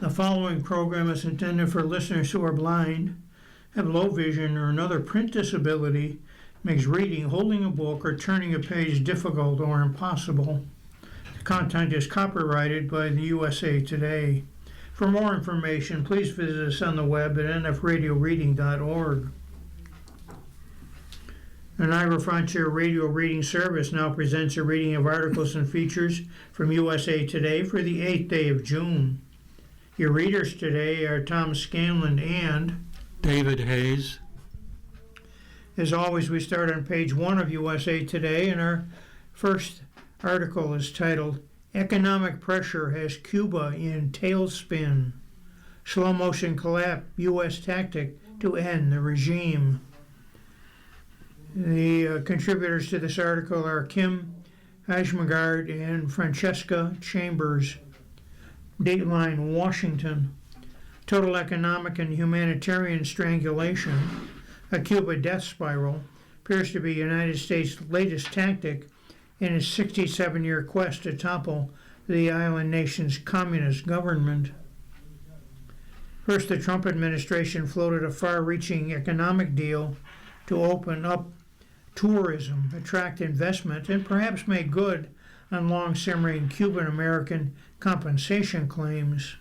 The following program is intended for listeners who are blind, have low vision, or another print disability, makes reading, holding a book, or turning a page difficult or impossible. The content is copyrighted by the USA Today. For more information, please visit us on the web at nfradioreading.org. The Niagara Frontier Radio Reading Service now presents a reading of articles and features from USA Today for the 8th day of June. Your readers today are Tom Scanlon and David Hayes. As always, we start on page 1 of USA Today, and our first article is titled, Economic Pressure Has Cuba in Tailspin. Slow motion collapse, U.S. tactic to end the regime. The contributors to this article are Kim Hajmagard and Francesca Chambers. Dateline, Washington. Total economic and humanitarian strangulation, a Cuba death spiral, appears to be the United States' latest tactic in its 67-year quest to topple the island nation's communist government. First, the Trump administration floated a far-reaching economic deal to open up tourism, attract investment, and perhaps make good on long-simmering Cuban-American compensation claims.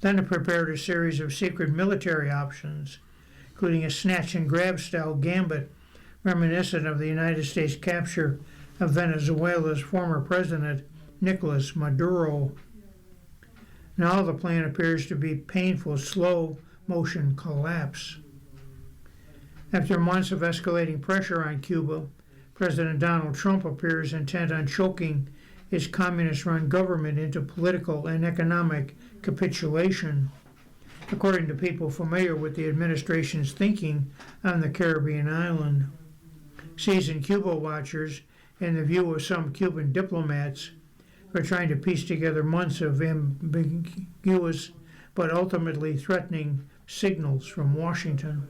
Then it prepared a series of secret military options, including a snatch-and-grab style gambit reminiscent of the United States capture of Venezuela's former president, Nicolas Maduro. Now the plan appears to be painful, slow-motion collapse. After months of escalating pressure on Cuba, President Donald Trump appears intent on choking his communist-run government into political and economic capitulation, according to people familiar with the administration's thinking on the Caribbean island. Seasoned Cuba watchers, and the view of some Cuban diplomats, are trying to piece together months of ambiguous but ultimately threatening signals from Washington.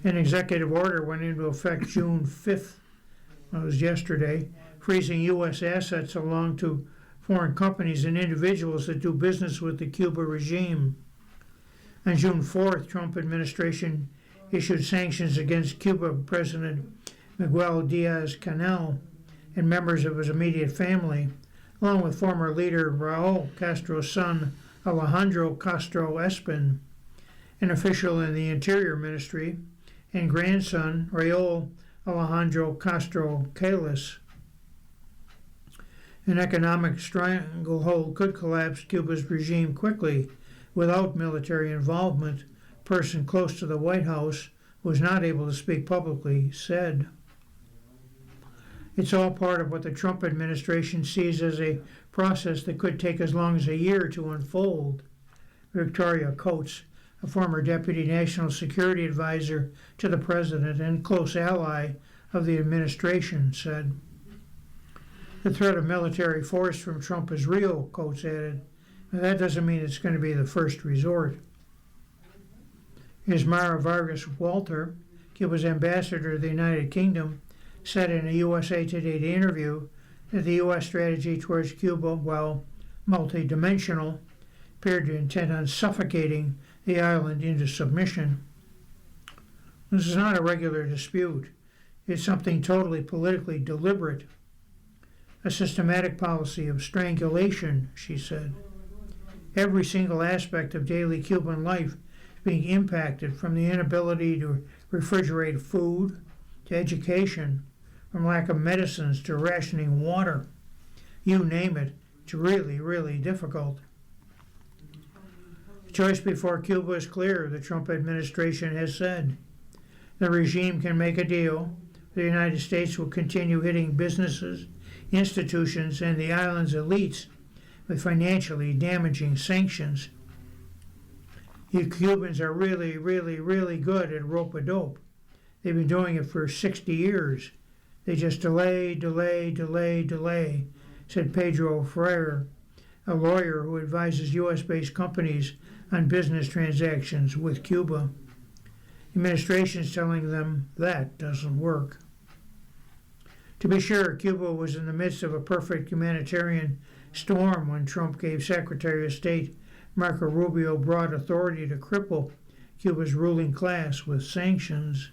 An executive order went into effect June 5th, that was yesterday, freezing U.S. assets belonging to foreign companies and individuals that do business with the Cuba regime. On June 4th, Trump administration issued sanctions against Cuba President Miguel Diaz-Canel and members of his immediate family, along with former leader Raul Castro's son Alejandro Castro Espin, an official in the Interior Ministry, and grandson Raul Alejandro Castro Calis. An economic stranglehold could collapse Cuba's regime quickly without military involvement. A person close to the White House who was not able to speak publicly said. It's all part of what the Trump administration sees as a process that could take as long as a year to unfold. Victoria Coates, a former Deputy National Security Advisor to the President and close ally of the administration, said. The threat of military force from Trump is real, Coates added, and that doesn't mean it's going to be the first resort. Ismara Vargas Walter, Cuba's ambassador to the United Kingdom, said in a USA Today interview that the U.S. strategy towards Cuba, while multidimensional, appeared to intend on suffocating the island into submission. This is not a regular dispute. It's something totally politically deliberate. A systematic policy of strangulation, she said. Every single aspect of daily Cuban life is being impacted, from the inability to refrigerate food to education, from lack of medicines to rationing water. You name it, it's really, really difficult. The choice before Cuba is clear, the Trump administration has said. The regime can make a deal. The United States will continue hitting businesses, institutions, and the island's elites with financially damaging sanctions. You Cubans are really, really, really good at rope-a-dope. They've been doing it for 60 years. They just delay, said Pedro Freire, a lawyer who advises U.S.-based companies on business transactions with Cuba. The administration is telling them that doesn't work. To be sure, Cuba was in the midst of a perfect humanitarian storm when Trump gave Secretary of State Marco Rubio broad authority to cripple Cuba's ruling class with sanctions.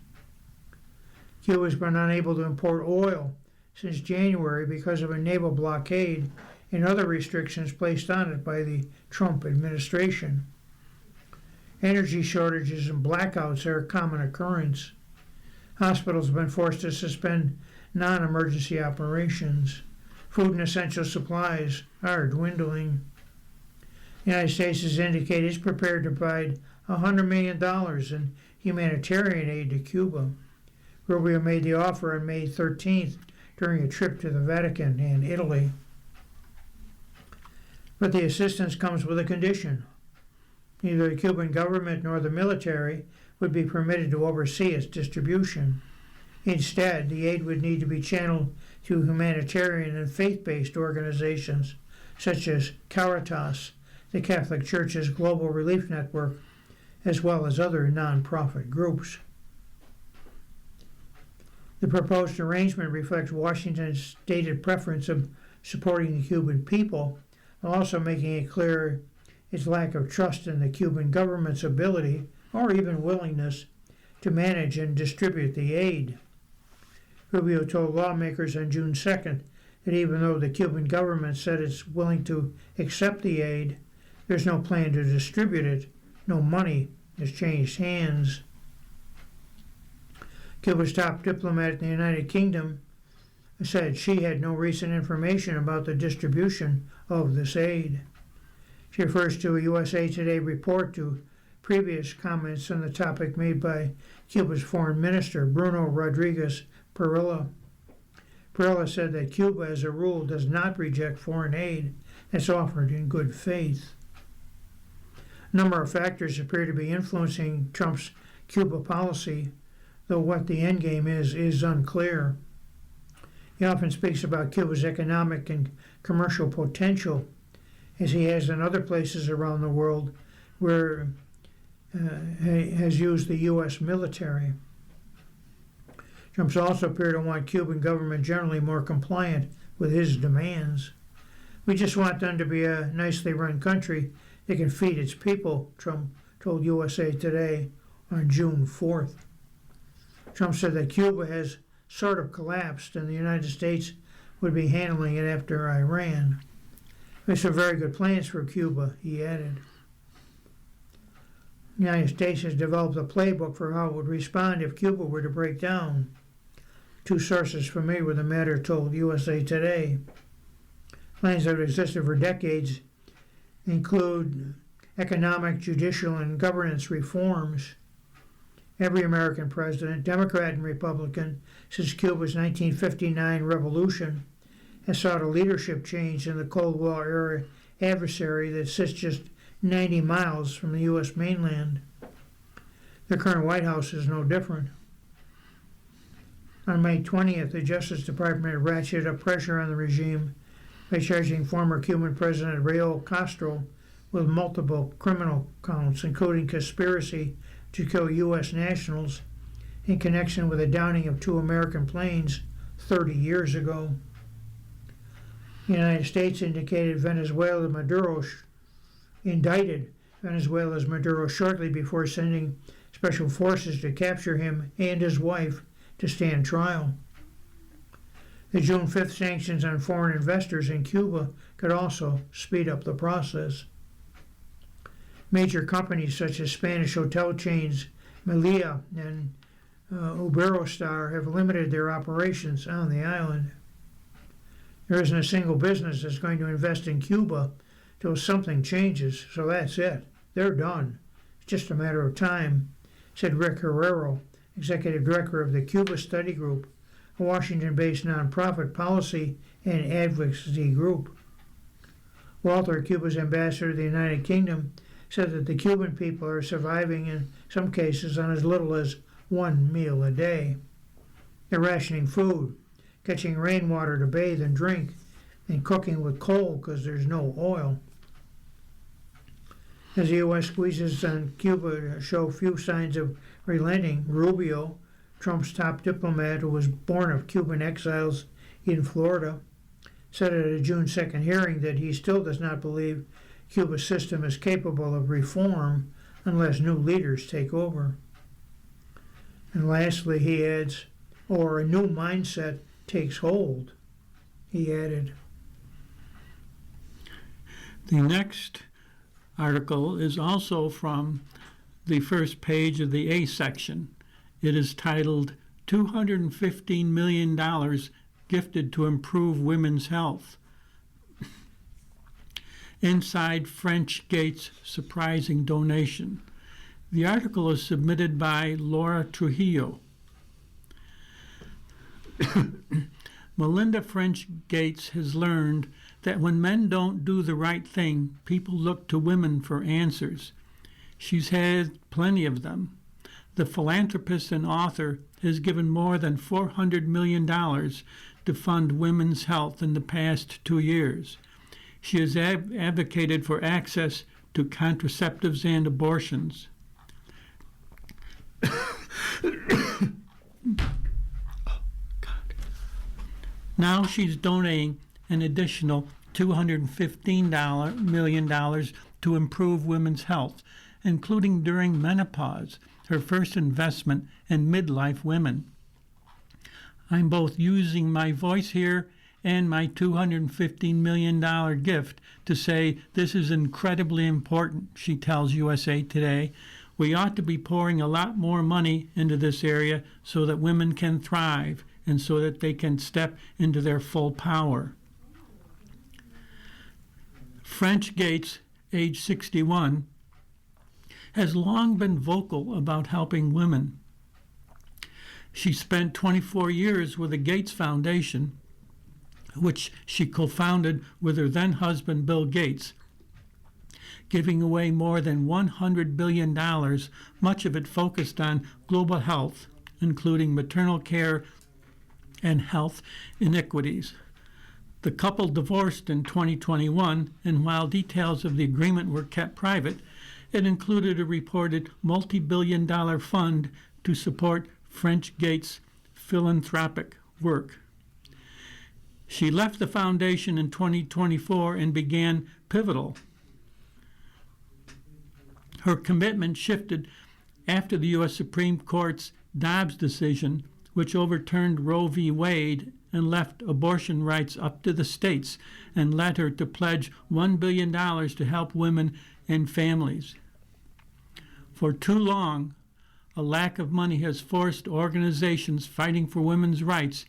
Cuba has been unable to import oil since January because of a naval blockade and other restrictions placed on it by the Trump administration. Energy shortages and blackouts are a common occurrence. Hospitals have been forced to suspend non-emergency operations. Food and essential supplies are dwindling. The United States has indicated it's prepared to provide $100 million in humanitarian aid to Cuba. Rubio made the offer on May 13th during a trip to the Vatican and Italy. But the assistance comes with a condition. Neither the Cuban government nor the military would be permitted to oversee its distribution. Instead, the aid would need to be channeled to humanitarian and faith-based organizations such as Caritas, the Catholic Church's global relief network, as well as other nonprofit groups. The proposed arrangement reflects Washington's stated preference of supporting the Cuban people, while also making it clear its lack of trust in the Cuban government's ability or even willingness to manage and distribute the aid. Rubio told lawmakers on June 2nd that even though the Cuban government said it's willing to accept the aid, there's no plan to distribute it. No money has changed hands. Cuba's top diplomat in the United Kingdom said she had no recent information about the distribution of this aid. She refers to a USA Today report to previous comments on the topic made by Cuba's foreign minister, Bruno Rodriguez Parilla. Parilla said that Cuba, as a rule, does not reject foreign aid that's offered in good faith. A number of factors appear to be influencing Trump's Cuba policy, though what the endgame is unclear. He often speaks about Cuba's economic and commercial potential, as he has in other places around the world where he has used the U.S. military. Trump also appears to want Cuban government generally more compliant with his demands. We just want them to be a nicely run country that can feed its people, Trump told USA Today on June 4th. Trump said that Cuba has sort of collapsed and the United States would be handling it after Iran. We have some very good plans for Cuba, he added. The United States has developed a playbook for how it would respond if Cuba were to break down. Two sources familiar with the matter told USA Today. Plans that have existed for decades include economic, judicial, and governance reforms. Every American president, Democrat and Republican, since Cuba's 1959 revolution, has sought a leadership change in the Cold War era adversary that sits just 90 miles from the U.S. mainland. The current White House is no different. On May 20th, the Justice Department ratcheted up pressure on the regime by charging former Cuban President Raul Castro with multiple criminal counts, including conspiracy to kill U.S. nationals in connection with the downing of two American planes 30 years ago. The United States indicted Venezuela's Maduro shortly before sending special forces to capture him and his wife to stand trial. The June 5th sanctions on foreign investors in Cuba could also speed up the process. Major companies such as Spanish hotel chains Melia and Iberostar have limited their operations on the island. There isn't a single business that's going to invest in Cuba till something changes, so that's it. They're done. It's just a matter of time, said Rick Herrero, executive director of the Cuba Study Group, a Washington-based nonprofit policy and advocacy group. Walter, Cuba's ambassador to the United Kingdom, said that the Cuban people are surviving in some cases on as little as one meal a day. They're rationing food, catching rainwater to bathe and drink, and cooking with coal because there's no oil. As the U.S. squeezes on Cuba to show few signs of relenting, Rubio, Trump's top diplomat who was born of Cuban exiles in Florida, said at a June 2nd hearing that he still does not believe Cuba's system is capable of reform unless new leaders take over. And lastly, he adds, or a new mindset takes hold, he added. The next article is also from the first page of the A section. It is titled $215 million gifted to improve women's health. Inside French Gates' surprising donation. The article is submitted by Laura Trujillo. Melinda French Gates has learned that when men don't do the right thing, people look to women for answers. She's had plenty of them. The philanthropist and author has given more than $400 million to fund women's health in the past 2 years. She has advocated for access to contraceptives and abortions. Now she's donating an additional $215 million to improve women's health, including during menopause, her first investment in midlife women. I'm both using my voice here and my $215 million gift to say this is incredibly important, she tells USA Today. We ought to be pouring a lot more money into this area so that women can thrive and so that they can step into their full power. French Gates, age 61, has long been vocal about helping women. She spent 24 years with the Gates Foundation, which she co-founded with her then-husband Bill Gates, giving away more than $100 billion, much of it focused on global health, including maternal care and health inequities. The couple divorced in 2021, and while details of the agreement were kept private, it included a reported multi-billion-dollar fund to support French Gates' philanthropic work. She left the foundation in 2024 and began Pivotal. Her commitment shifted after the U.S. Supreme Court's Dobbs decision, which overturned Roe v. Wade and left abortion rights up to the states, and led her to pledge $1 billion to help women and families. For too long, a lack of money has forced organizations fighting for women's rights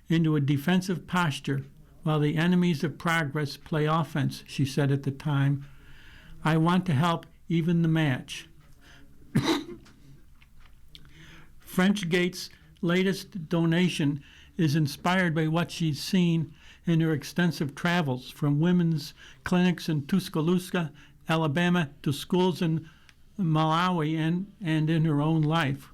into a defensive posture while the enemies of progress play offense, she said at the time. I want to help even the match. French Gates' latest donation is inspired by what she's seen in her extensive travels from women's clinics in Tuscaloosa, Alabama, to schools in Malawi and in her own life.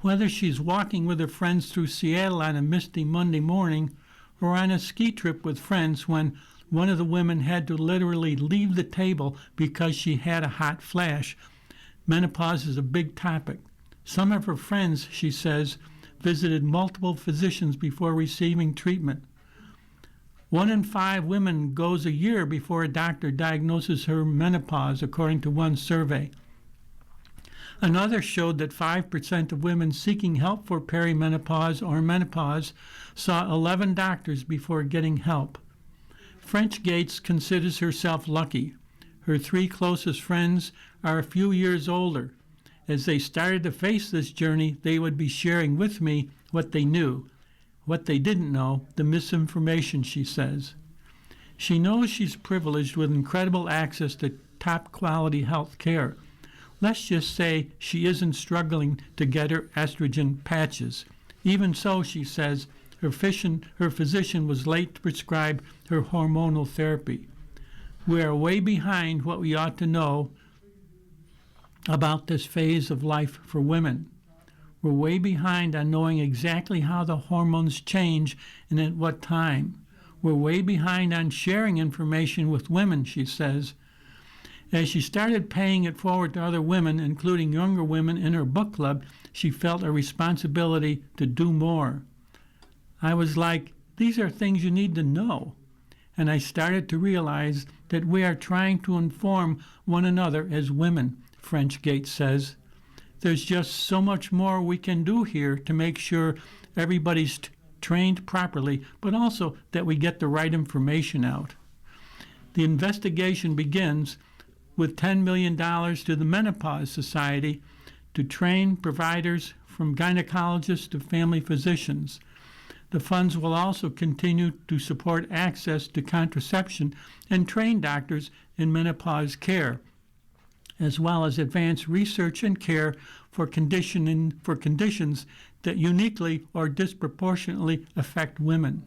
Whether she's walking with her friends through Seattle on a misty Monday morning or on a ski trip with friends when one of the women had to literally leave the table because she had a hot flash, menopause is a big topic. Some of her friends, she says, visited multiple physicians before receiving treatment. 1 in 5 women goes a year before a doctor diagnoses her menopause, according to one survey. Another showed that 5% of women seeking help for perimenopause or menopause saw 11 doctors before getting help. French Gates considers herself lucky. Her 3 closest friends are a few years older. As they started to face this journey, they would be sharing with me what they knew. What they didn't know, the misinformation, she says. She knows she's privileged with incredible access to top-quality health care. Let's just say she isn't struggling to get her estrogen patches. Even so, she says, her physician was late to prescribe her hormonal therapy. We are way behind what we ought to know about this phase of life for women. We're way behind on knowing exactly how the hormones change and at what time. We're way behind on sharing information with women, she says. As she started paying it forward to other women, including younger women in her book club, she felt a responsibility to do more. I was like, These are things you need to know. And I started to realize that we are trying to inform one another as women, French Gates says. There's just so much more we can do here to make sure everybody's trained properly, but also that we get the right information out. The investigation begins with $10 million to the Menopause Society to train providers from gynecologists to family physicians. The funds will also continue to support access to contraception and train doctors in menopause care, as well as advance research and care for conditions that uniquely or disproportionately affect women.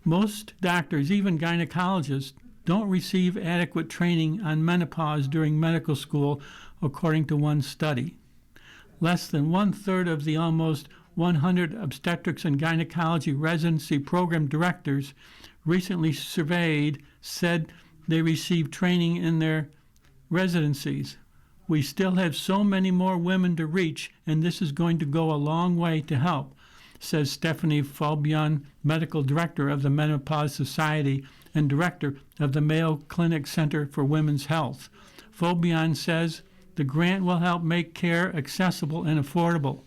Most doctors, even gynecologists, don't receive adequate training on menopause during medical school, according to one study. Less than one-third of the almost 100 obstetrics and gynecology residency program directors recently surveyed said they received training in their residencies. We still have so many more women to reach, and this is going to go a long way to help, says Stephanie Falbion, medical director of the Menopause Society and director of the Mayo Clinic Center for Women's Health. Falbion says the grant will help make care accessible and affordable.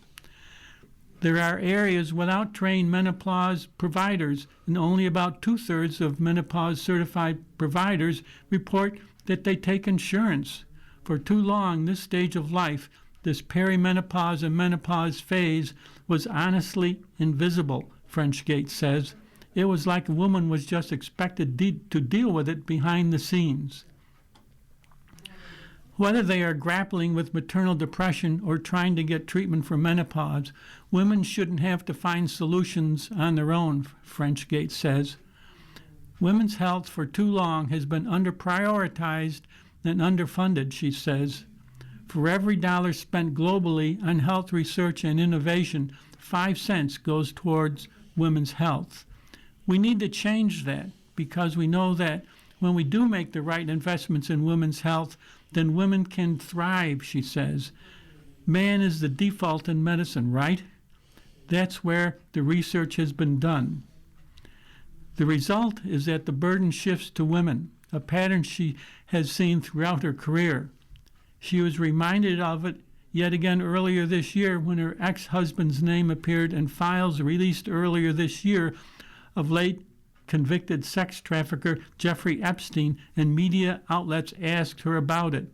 There are areas without trained menopause providers, and only about two-thirds of menopause-certified providers report that they take insurance. For too long, this stage of life, this perimenopause and menopause phase, was honestly invisible, French Gates says. It was like a woman was just expected to deal with it behind the scenes. Whether they are grappling with maternal depression or trying to get treatment for menopause, women shouldn't have to find solutions on their own, French Gates says. Women's health for too long has been under-prioritized and underfunded, she says. For every dollar spent globally on health research and innovation, 5 cents goes towards women's health. We need to change that because we know that when we do make the right investments in women's health, then women can thrive, she says. Man is the default in medicine, right? That's where the research has been done. The result is that the burden shifts to women, a pattern she has seen throughout her career. She was reminded of it yet again earlier this year when her ex-husband's name appeared in files released earlier this year of late convicted sex trafficker Jeffrey Epstein, and media outlets asked her about it.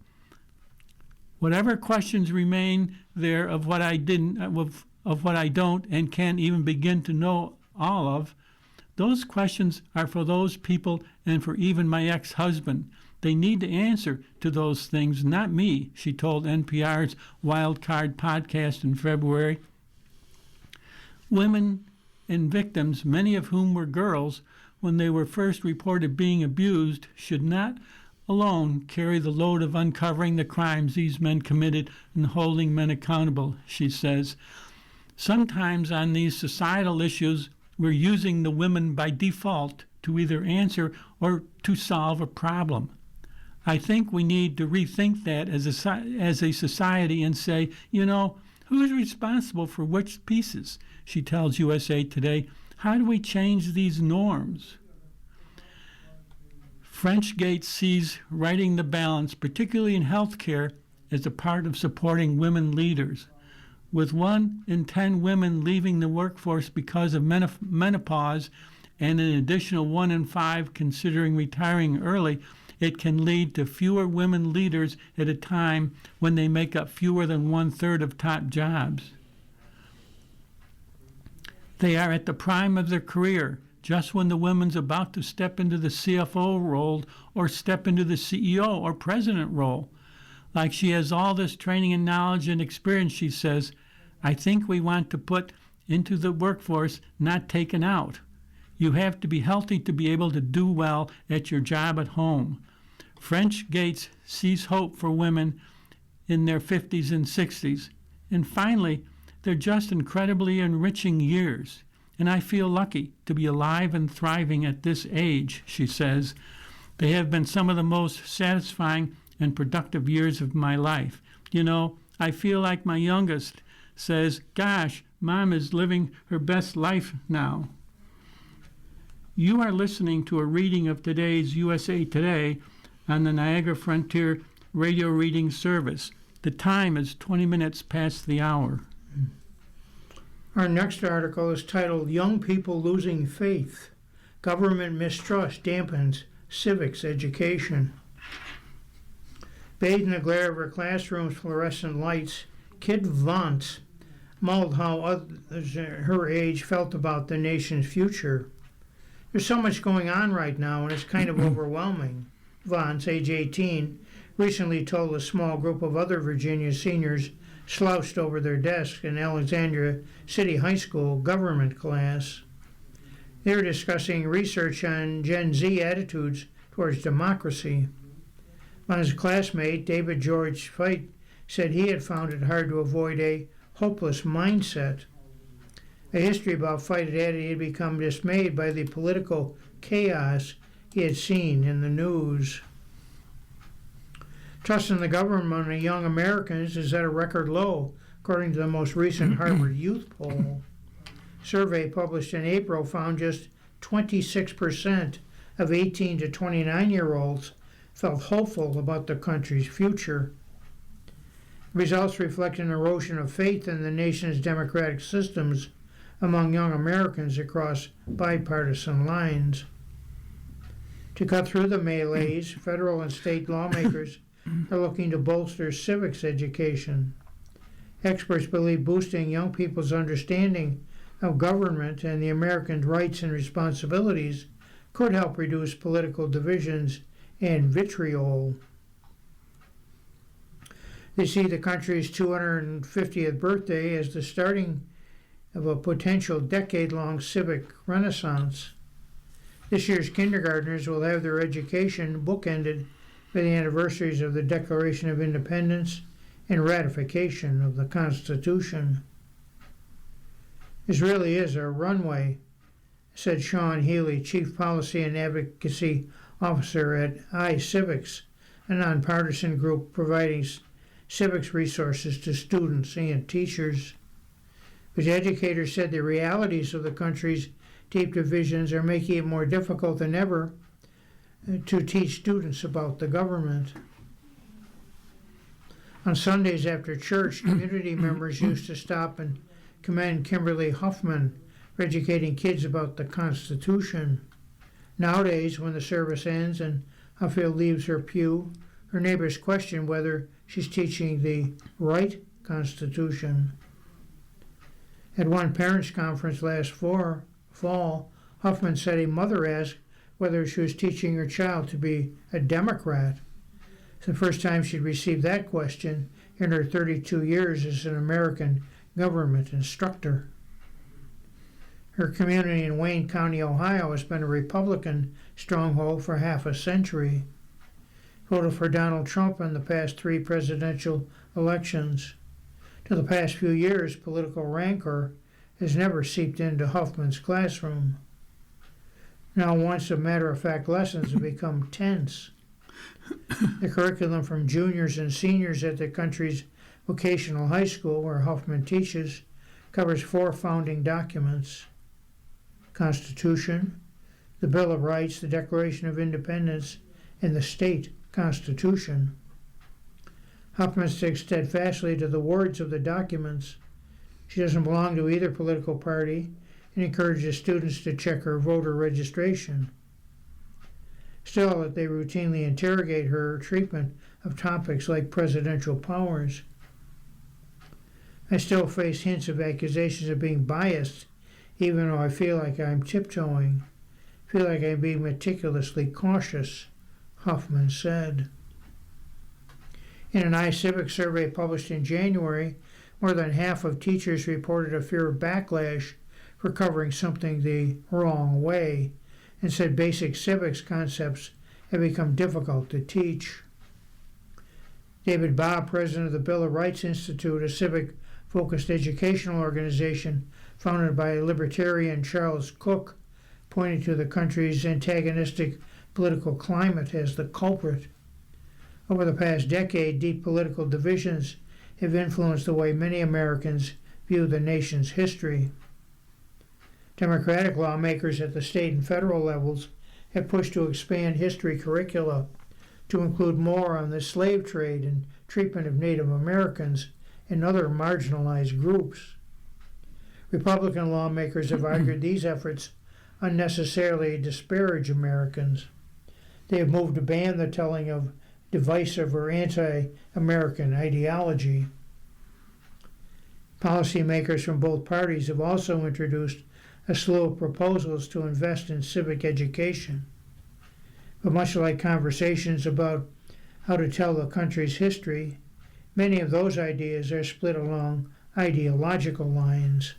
Whatever questions remain there of what I don't and can't even begin to know all of, those questions are for those people and for even my ex-husband. They need to answer to those things, not me, she told NPR's Wild Card podcast in February. Women and victims, many of whom were girls, when they were first reported being abused, should not alone carry the load of uncovering the crimes these men committed and holding men accountable, she says. Sometimes on these societal issues, we're using the women by default to either answer or to solve a problem. I think we need to rethink that as a society and say, who's responsible for which pieces? She tells USA Today. How do we change these norms? French Gates sees righting the balance, particularly in healthcare, as a part of supporting women leaders. With 1 in 10 women leaving the workforce because of menopause and an additional 1 in 5 considering retiring early, it can lead to fewer women leaders at a time when they make up fewer than 1/3 of top jobs. They are at the prime of their career, just when the woman's about to step into the CFO role or step into the CEO or president role. Like she has all this training and knowledge and experience, she says, I think we want to put into the workforce, not taken out. You have to be healthy to be able to do well at your job at home. French Gates sees hope for women in their 50s and 60s. And finally, they're just incredibly enriching years. And I feel lucky to be alive and thriving at this age, she says. They have been some of the most satisfying and productive years of my life. I feel like my youngest says, gosh, Mom is living her best life now. You are listening to a reading of today's USA Today on the Niagara Frontier Radio Reading Service. The time is 20 minutes past the hour. Our next article is titled Young People Losing Faith. Government Mistrust Dampens Civics Education. Bathed in the glare of her classroom's fluorescent lights, Kid Vance mulled how others her age felt about the nation's future. There's so much going on right now, and it's kind of overwhelming. Vance, age 18, recently told a small group of other Virginia seniors slouched over their desks in Alexandria City High School government class. They were discussing research on Gen Z attitudes towards democracy. Vance's classmate, David George Fite, said he had found it hard to avoid a hopeless mindset. A history about Fite had added he had become dismayed by the political chaos he had seen in the news. Trust in the government of young Americans is at a record low, according to the most recent Harvard Youth Poll. A survey published in April found just 26% of 18 to 29-year-olds felt hopeful about the country's future. Results reflect an erosion of faith in the nation's democratic systems among young Americans across bipartisan lines. To cut through the melees, federal and state lawmakers are looking to bolster civics education. Experts believe boosting young people's understanding of government and the Americans' rights and responsibilities could help reduce political divisions and vitriol. They see the country's 250th birthday as the starting of a potential decade-long civic renaissance. This year's kindergartners will have their education bookended by the anniversaries of the Declaration of Independence and ratification of the Constitution. This really is a runway, said Sean Healy, Chief Policy and Advocacy Officer at iCivics, a nonpartisan group providing civics resources to students and teachers. But educators said the realities of the country's deep divisions are making it more difficult than ever to teach students about the government. On Sundays after church, community members used to stop and commend Kimberly Huffman for educating kids about the Constitution. Nowadays, when the service ends and Huffield leaves her pew, her neighbors question whether she's teaching the right Constitution. At one parents' conference last fall, Huffman said a mother asked whether she was teaching her child to be a Democrat. It's the first time she'd received that question in her 32 years as an American government instructor. Her community in Wayne County, Ohio, has been a Republican stronghold for half a century. Voted for Donald Trump in the past 3 presidential elections. To the past few years, political rancor has never seeped into Huffman's classroom. Now, once a matter-of-fact lessons have become tense. The curriculum from juniors and seniors at the country's vocational high school, where Huffman teaches, covers 4 founding documents: Constitution, the Bill of Rights, the Declaration of Independence, and the state constitution. Huffman sticks steadfastly to the words of the documents. She doesn't belong to either political party and encourages students to check her voter registration. Still, they routinely interrogate her treatment of topics like presidential powers. I still face hints of accusations of being biased, even though I feel like I'm tiptoeing. I feel like I'm being meticulously cautious, Huffman said. In an iCivics survey published in January, more than half of teachers reported a fear of backlash for covering something the wrong way, and said basic civics concepts have become difficult to teach. David Bobb, president of the Bill of Rights Institute, a civic-focused educational organization founded by libertarian Charles Cook, pointed to the country's antagonistic political climate as the culprit. Over the past decade, deep political divisions have influenced the way many Americans view the nation's history. Democratic lawmakers at the state and federal levels have pushed to expand history curricula to include more on the slave trade and treatment of Native Americans and other marginalized groups. Republican lawmakers have argued these efforts unnecessarily disparage Americans. They have moved to ban the telling of divisive or anti-American ideology. Policymakers from both parties have also introduced a slew of proposals to invest in civic education. But much like conversations about how to tell the country's history, many of those ideas are split along ideological lines.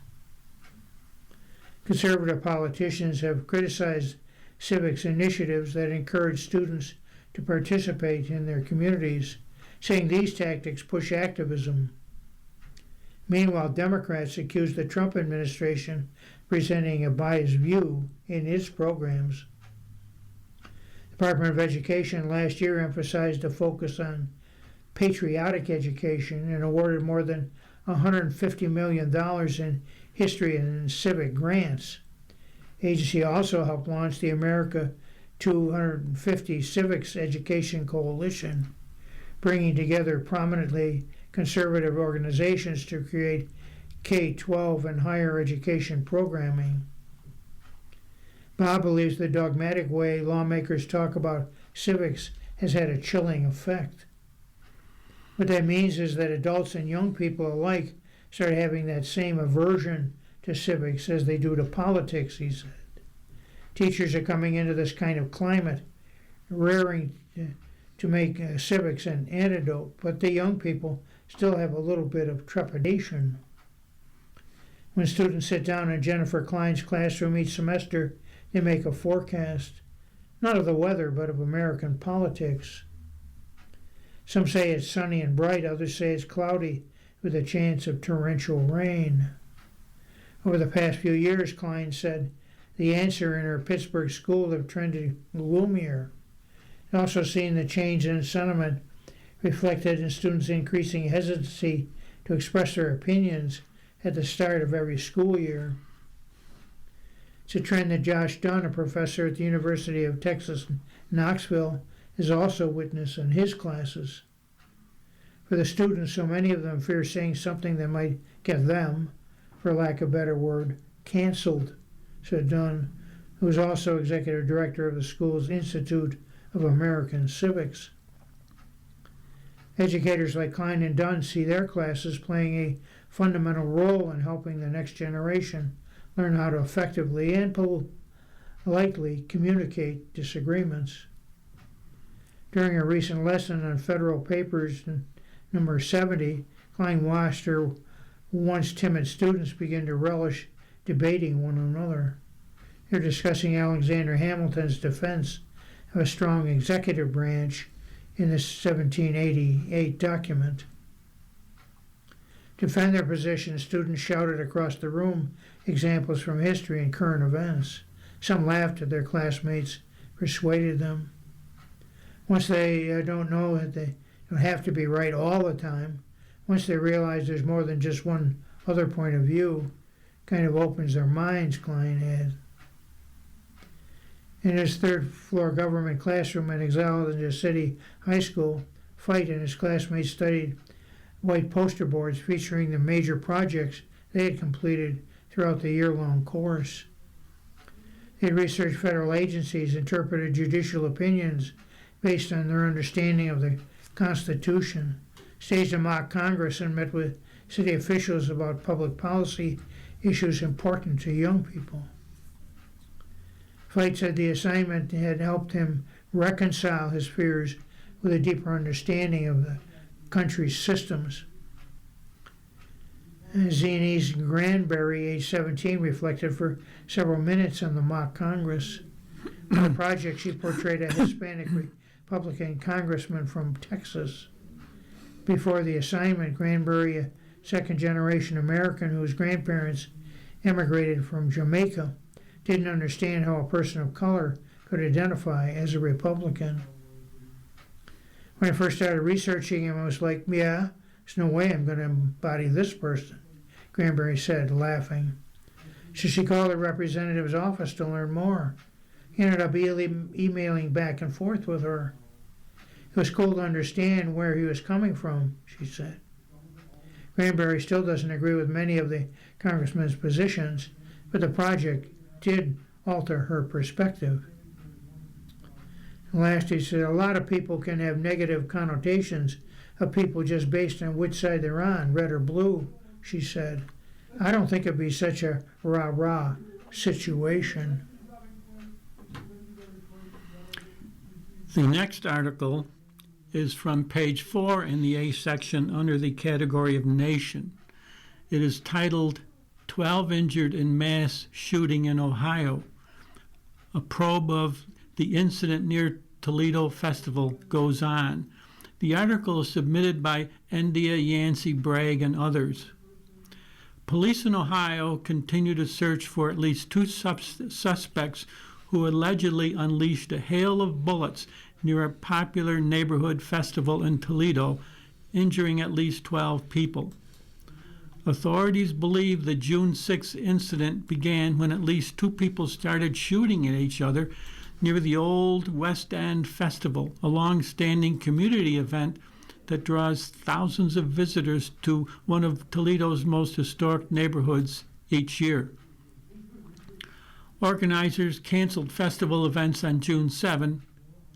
Conservative politicians have criticized civics initiatives that encourage students to participate in their communities, saying these tactics push activism. Meanwhile, Democrats accuse the Trump administration of presenting a biased view in its programs. The Department of Education last year emphasized a focus on patriotic education and awarded more than $150 million in history and civic grants. The agency also helped launch the America 250 Civics Education Coalition, bringing together prominently conservative organizations to create K-12 and higher education programming. Bob believes the dogmatic way lawmakers talk about civics has had a chilling effect. What that means is that adults and young people alike start having that same aversion to civics as they do to politics, he said. Teachers are coming into this kind of climate, raring to make civics an antidote, but the young people still have a little bit of trepidation. When students sit down in Jennifer Klein's classroom each semester, they make a forecast, not of the weather, but of American politics. Some say it's sunny and bright, others say it's cloudy with a chance of torrential rain. Over the past few years, Klein said, the answer in her Pittsburgh school have trended gloomier. Also seen the change in sentiment reflected in students' increasing hesitancy to express their opinions at the start of every school year. It's a trend that Josh Dunn, a professor at the University of Texas Knoxville, has also witnessed in his classes. For the students, so many of them fear saying something that might get them, for lack of a better word, canceled, said Dunn, who is also executive director of the school's Institute of American Civics. Educators like Klein and Dunn see their classes playing a fundamental role in helping the next generation learn how to effectively and politely communicate disagreements. During a recent lesson on federal papers number 70, Klein watched her once timid students begin to relish debating one another. They're discussing Alexander Hamilton's defense of a strong executive branch in this 1788 document. To defend their position, students shouted across the room examples from history and current events. Some laughed at their classmates, persuaded them. Once they don't know that they don't have to be right all the time, once they realize there's more than just one other point of view, kind of opens their minds, Klein had. In his third-floor government classroom at Alexandria City High School, Fite and his classmates studied white poster boards featuring the major projects they had completed throughout the year-long course. They researched federal agencies, interpreted judicial opinions based on their understanding of the Constitution, staged a mock Congress, and met with city officials about public policy issues important to young people. Fite said the assignment had helped him reconcile his fears with a deeper understanding of the country's systems. Zines Granberry, age 17, reflected for several minutes on the mock Congress. In the project, she portrayed a Hispanic Republican congressman from Texas. Before the assignment, Granberry, a second-generation American whose grandparents immigrated from Jamaica, didn't understand how a person of color could identify as a Republican. When I first started researching him, I was like, yeah, there's no way I'm going to embody this person, Granberry said, laughing. So she called the representative's office to learn more. He ended up emailing back and forth with her. It was cool to understand where he was coming from, she said. Granberry still doesn't agree with many of the congressman's positions, but the project did alter her perspective. And last, he said, a lot of people can have negative connotations of people just based on which side they're on, red or blue, she said. I don't think it'd be such a rah-rah situation. The next article is from page 4 in the A section under the category of Nation. It is titled 12 Injured in Mass Shooting in Ohio. A probe of the incident near Toledo Festival goes on. The article is submitted by Endia Yancey Bragg and others. Police in Ohio continue to search for at least 2 suspects who allegedly unleashed a hail of bullets near a popular neighborhood festival in Toledo, injuring at least 12 people. Authorities believe the June 6 incident began when at least 2 people started shooting at each other near the Old West End Festival, a long-standing community event that draws thousands of visitors to one of Toledo's most historic neighborhoods each year. Organizers canceled festival events on June 7,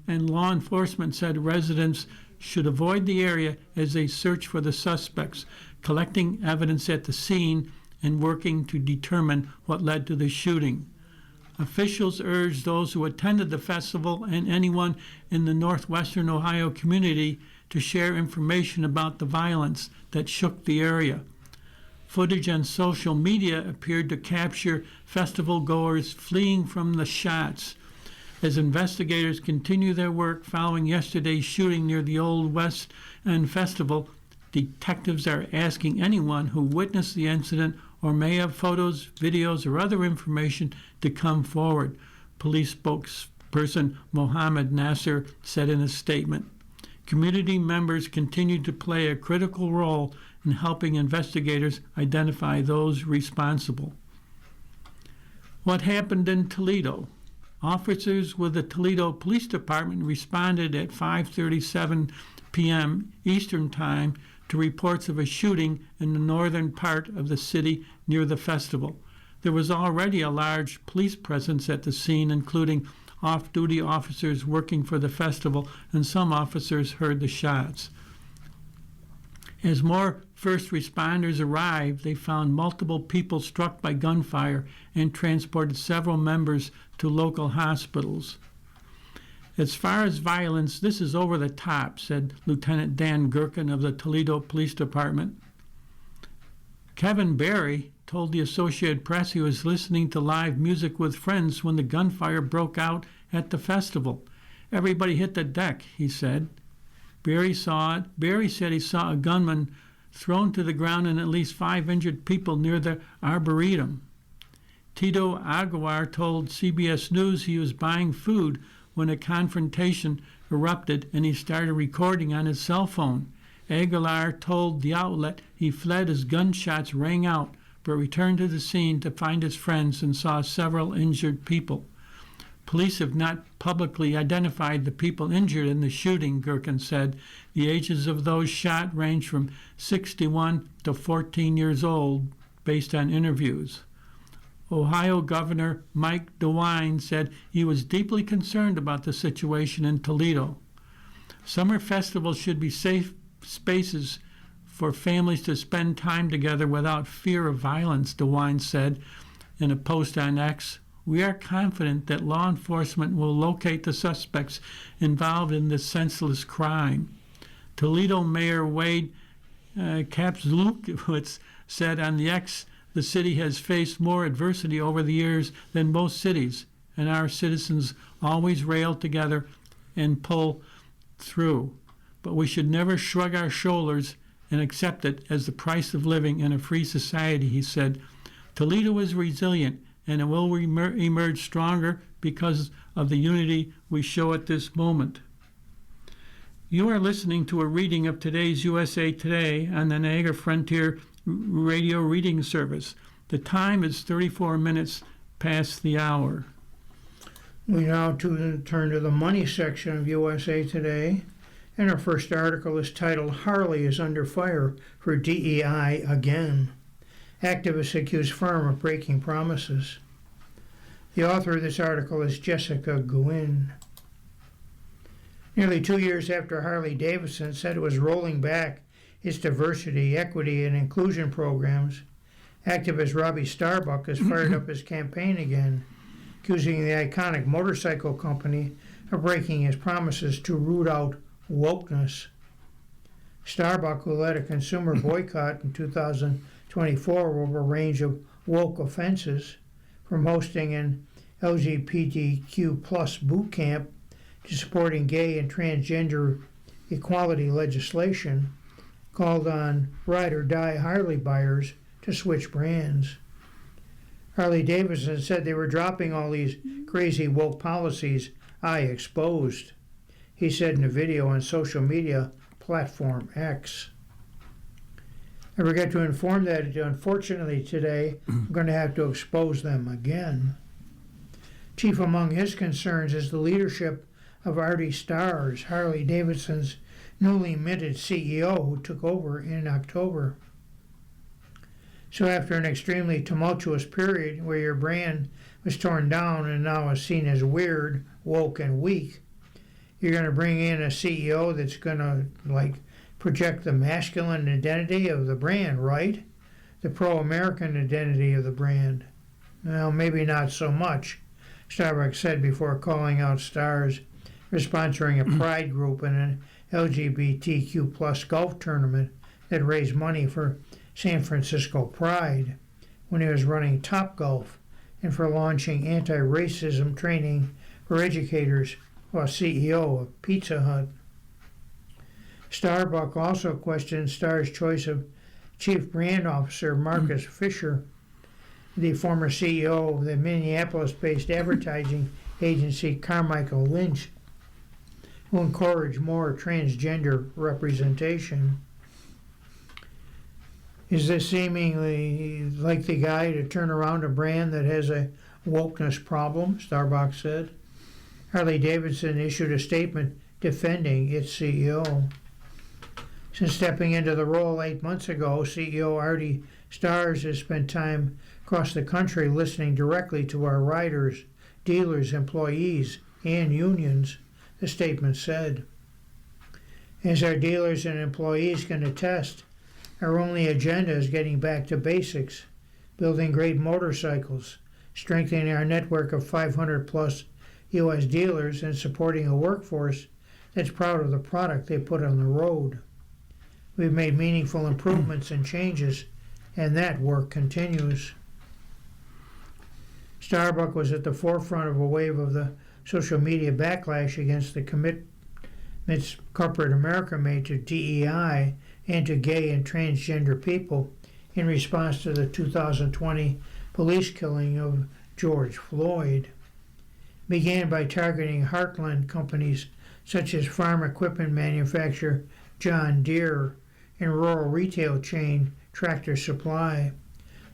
and law enforcement said residents should avoid the area as they search for the suspects, collecting evidence at the scene and working to determine what led to the shooting. Officials urged those who attended the festival and anyone in the northwestern Ohio community to share information about the violence that shook the area. Footage on social media appeared to capture festival goers fleeing from the shots. As investigators continue their work following yesterday's shooting near the Old West End Festival, detectives are asking anyone who witnessed the incident or may have photos, videos, or other information to come forward, police spokesperson Mohammed Nasser said in a statement. Community members continue to play a critical role in helping investigators identify those responsible. What happened in Toledo? Officers with the Toledo Police Department responded at 5:37 p.m. Eastern Time to reports of a shooting in the northern part of the city near the festival. There was already a large police presence at the scene, including off-duty officers working for the festival, and some officers heard the shots. As more first responders arrived, they found multiple people struck by gunfire and transported several members to local hospitals. As far as violence, this is over the top, said Lieutenant Dan Gherkin of the Toledo Police Department. Kevin Barry told the Associated Press he was listening to live music with friends when the gunfire broke out at the festival. Everybody hit the deck, he said. Barry said he saw a gunman thrown to the ground and at least 5 injured people near the Arboretum. Tito Aguilar told CBS News he was buying food when a confrontation erupted and he started recording on his cell phone. Aguilar told the outlet he fled as gunshots rang out, but returned to the scene to find his friends and saw several injured people. Police have not publicly identified the people injured in the shooting, Gherkin said. The ages of those shot range from 61 to 14 years old, based on interviews. Ohio Governor Mike DeWine said he was deeply concerned about the situation in Toledo. Summer festivals should be safe spaces for families to spend time together without fear of violence, DeWine said in a post on X. We are confident that law enforcement will locate the suspects involved in this senseless crime. Toledo Mayor Wade Kapslukowicz said on the X, the city has faced more adversity over the years than most cities, and our citizens always rail together and pull through. But we should never shrug our shoulders and accept it as the price of living in a free society, he said. Toledo is resilient, and it will emerge stronger because of the unity we show at this moment. You are listening to a reading of today's USA Today on the Niagara Frontier Radio Reading Service. The time is 34 minutes past the hour. We now turn to the money section of USA Today, and our first article is titled "Harley is under fire for DEI again. Activists accuse firm of breaking promises." The author of this article is Jessica Guin. Nearly 2 years after Harley-Davidson said it was rolling back its diversity, equity, and inclusion programs, activist Robbie Starbuck has fired up his campaign again, accusing the iconic motorcycle company of breaking its promises to root out wokeness. Starbuck, who led a consumer boycott in 2024 over a range of woke offenses, from hosting an LGBTQ plus boot camp to supporting gay and transgender equality legislation, called on ride or die Harley buyers to switch brands. Harley-Davidson said they were dropping all these crazy woke policies I exposed, he said in a video on social media platform X. I forgot to inform that unfortunately today I'm going to have to expose them again. Chief among his concerns is the leadership of Artie Starrs, Harley-Davidson's newly minted CEO, who took over in October. So after an extremely tumultuous period where your brand was torn down and now is seen as weird, woke, and weak, you're going to bring in a CEO that's going to project the masculine identity of the brand, right? The pro-American identity of the brand. Well, maybe not so much, Starbucks said before calling out Starrs for sponsoring a pride group in an LGBTQ plus golf tournament that raised money for San Francisco Pride when he was running Topgolf, and for launching anti-racism training for educators while CEO of Pizza Hut. Starbuck also questioned Starr's choice of Chief Brand Officer Marcus Fisher, the former CEO of the Minneapolis-based advertising agency Carmichael Lynch, who encouraged more transgender representation. Is this seemingly like the guy to turn around a brand that has a wokeness problem? Starbuck said. Harley-Davidson issued a statement defending its CEO. Since stepping into the role 8 months ago, CEO Artie Starrs has spent time across the country listening directly to our riders, dealers, employees, and unions, the statement said. As our dealers and employees can attest, our only agenda is getting back to basics, building great motorcycles, strengthening our network of 500 plus U.S. dealers, and supporting a workforce that's proud of the product they put on the road. We've made meaningful improvements and changes, and that work continues. Starbuck was at the forefront of a wave of the social media backlash against the commitments corporate America made to DEI and to gay and transgender people in response to the 2020 police killing of George Floyd. Began by targeting heartland companies such as farm equipment manufacturer John Deere and rural retail chain Tractor Supply,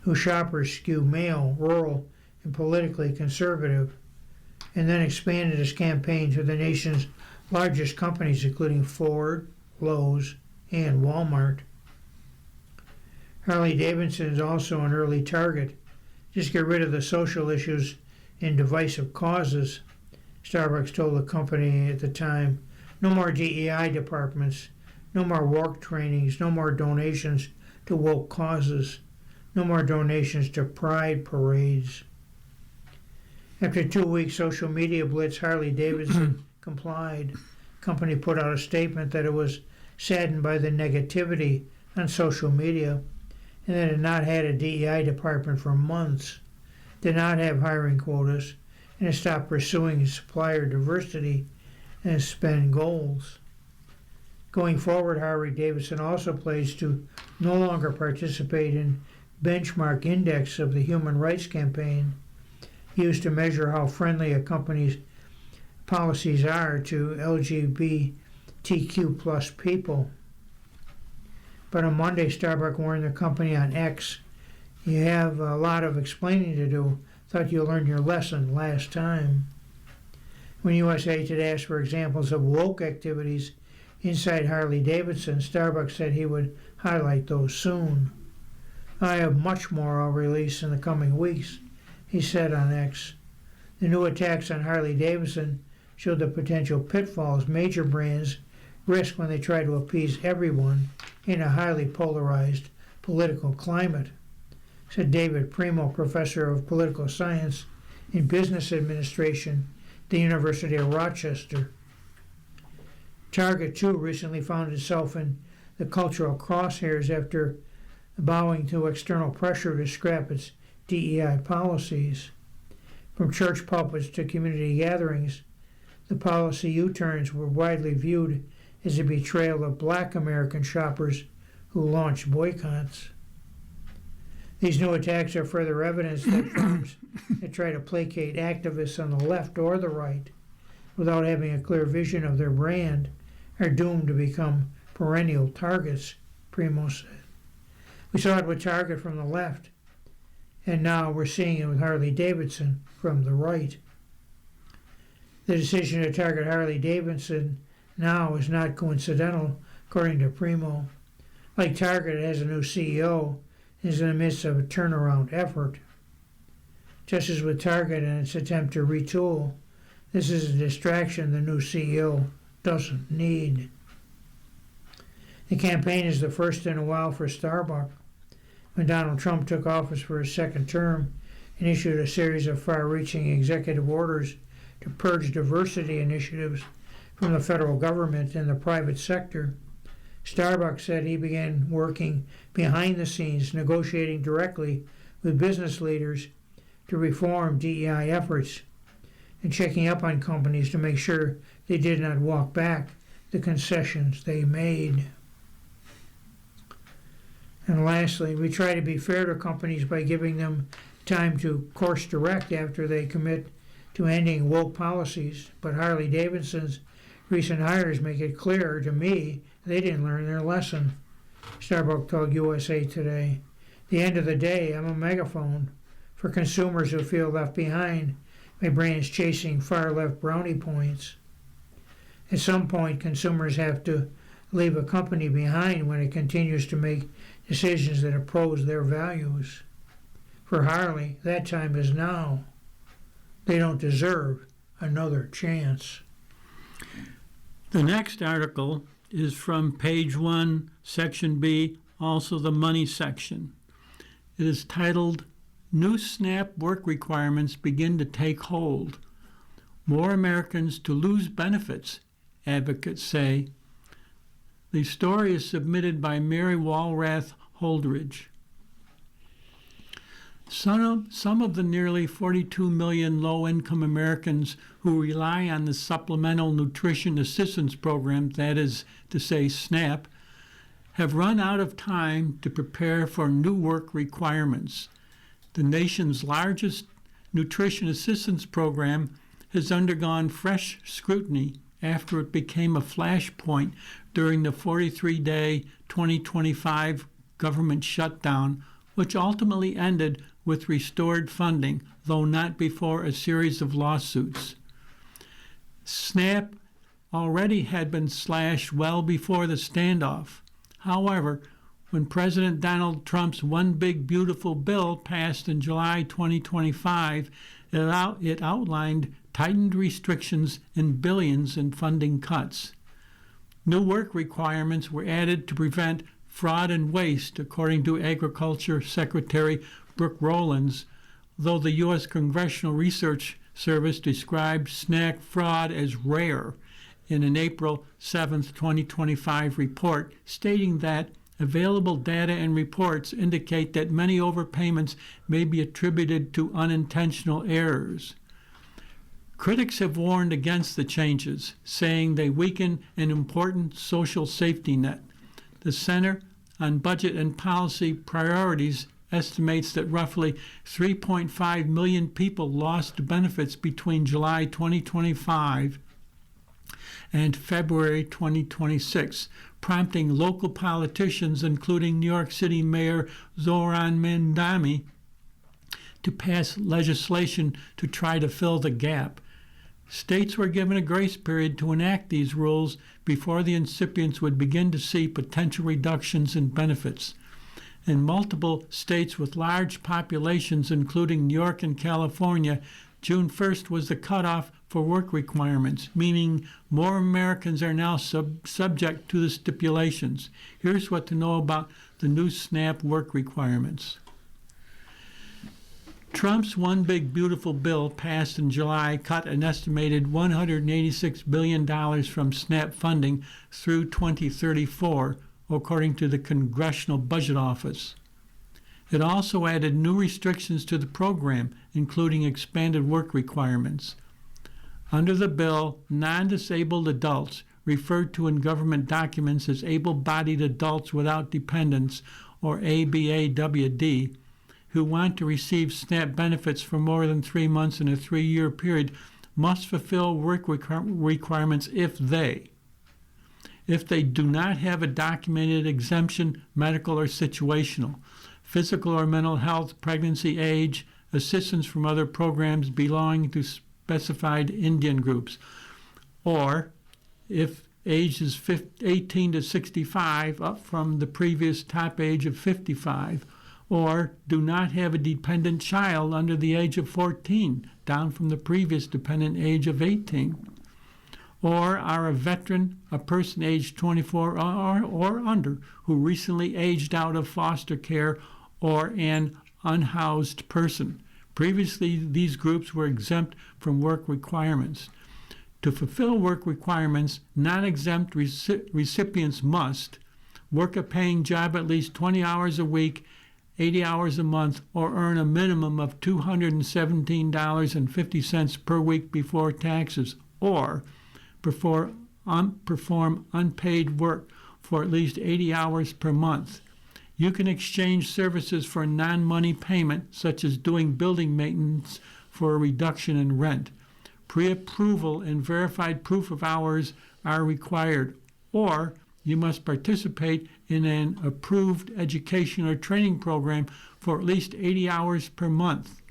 whose shoppers skew male, rural, and politically conservative, and then expanded his campaign to the nation's largest companies including Ford, Lowe's, and Walmart. Harley-Davidson is also an early target. Just get rid of the social issues and divisive causes, Starbucks told the company at the time. No more DEI departments, no more work trainings, no more donations to woke causes, no more donations to pride parades. After a 2-week social media blitz, Harley-Davidson complied. The company put out a statement that it was saddened by the negativity on social media and that it had not had a DEI department for months, did not have hiring quotas, and has stopped pursuing supplier diversity and spend goals. Going forward, Harley-Davidson also pledged to no longer participate in benchmark index of the Human Rights Campaign, used to measure how friendly a company's policies are to LGBTQ plus people. But on Monday, Starbucks warned the company on X You have a lot of explaining to do. Thought you learned your lesson last time. When USA Today asked for examples of woke activities inside Harley-Davidson, Starbucks said he would highlight those soon. I have much more I'll release in the coming weeks, he said on X. The new attacks on Harley-Davidson showed the potential pitfalls major brands risk when they try to appease everyone in a highly polarized political climate, said David Primo, professor of political science and business administration at the University of Rochester. Target, too, recently found itself in the cultural crosshairs after bowing to external pressure to scrap its DEI policies. From church pulpits to community gatherings, the policy U-turns were widely viewed as a betrayal of black American shoppers who launched boycotts. These new attacks are further evidence that firms that try to placate activists on the left or the right without having a clear vision of their brand are doomed to become perennial targets, Primo said. We saw it with Target from the left, and now we're seeing it with Harley-Davidson from the right. The decision to target Harley-Davidson now is not coincidental, according to Primo. Like Target, it has a new CEO and is in the midst of a turnaround effort. Just as with Target and its attempt to retool, this is a distraction the new CEO doesn't need. The campaign is the first in a while for Starbucks. When Donald Trump took office for his second term and issued a series of far-reaching executive orders to purge diversity initiatives from the federal government and the private sector, Starbucks said he began working behind the scenes, negotiating directly with business leaders to reform DEI efforts and checking up on companies to make sure they did not walk back the concessions they made. And lastly, we try to be fair to companies by giving them time to course correct after they commit to ending woke policies, but Harley-Davidson's recent hires make it clear to me they didn't learn their lesson, Starbucks told USA Today. At the end of the day, I'm a megaphone for consumers who feel left behind by brands chasing far-left brownie points. At some point, consumers have to leave a company behind when it continues to make decisions that oppose their values. For Harley, that time is now. They don't deserve another chance. The next article is from page 1, section B, also the money section. It is titled, New SNAP Work Requirements Begin to Take Hold. More Americans to Lose Benefits, advocates say. The story is submitted by Mary Walrath Holdridge. Some of the nearly 42 million low-income Americans who rely on the Supplemental Nutrition Assistance Program, that is to say SNAP, have run out of time to prepare for new work requirements. The nation's largest nutrition assistance program has undergone fresh scrutiny after it became a flashpoint during the 43-day 2025 government shutdown, which ultimately ended with restored funding, though not before a series of lawsuits. SNAP already had been slashed well before the standoff. However, when President Donald Trump's One Big Beautiful Bill passed in July 2025, it outlined tightened restrictions and billions in funding cuts. New work requirements were added to prevent fraud and waste, according to Agriculture Secretary Brooke Rollins, though the U.S. Congressional Research Service described SNAP fraud as rare in an April 7, 2025 report, stating that available data and reports indicate that many overpayments may be attributed to unintentional errors. Critics have warned against the changes, saying they weaken an important social safety net. The Center on Budget and Policy Priorities estimates that roughly 3.5 million people lost benefits between July 2025 and February 2026, prompting local politicians, including New York City Mayor Zoran Mandami, to pass legislation to try to fill the gap. States were given a grace period to enact these rules before the recipients would begin to see potential reductions in benefits. In multiple states with large populations, including New York and California, June 1st was the cutoff for work requirements, meaning more Americans are now subject to the stipulations. Here's what to know about the new SNAP work requirements. Trump's One Big Beautiful Bill, passed in July, cut an estimated $186 billion from SNAP funding through 2034, according to the Congressional Budget Office. It also added new restrictions to the program, including expanded work requirements. Under the bill, non-disabled adults, referred to in government documents as able-bodied adults without dependents, or ABAWD, who want to receive SNAP benefits for more than 3 months in a 3-year period must fulfill work requirements if they do not have a documented exemption, medical or situational, physical or mental health, pregnancy, age, assistance from other programs belonging to specified Indian groups, or if age is 18 to 65, up from the previous top age of 55, or do not have a dependent child under the age of 14, down from the previous dependent age of 18, or are a veteran, a person aged 24 or under, who recently aged out of foster care, or an unhoused person. Previously, these groups were exempt from work requirements. To fulfill work requirements, non-exempt recipients must work a paying job at least 20 hours a week, 80 hours a month, or earn a minimum of $217.50 per week before taxes, or perform unpaid work for at least 80 hours per month. You can exchange services for non-money payment, such as doing building maintenance for a reduction in rent. Pre-approval and verified proof of hours are required, or you must participate in an approved education or training program for at least 80 hours per month.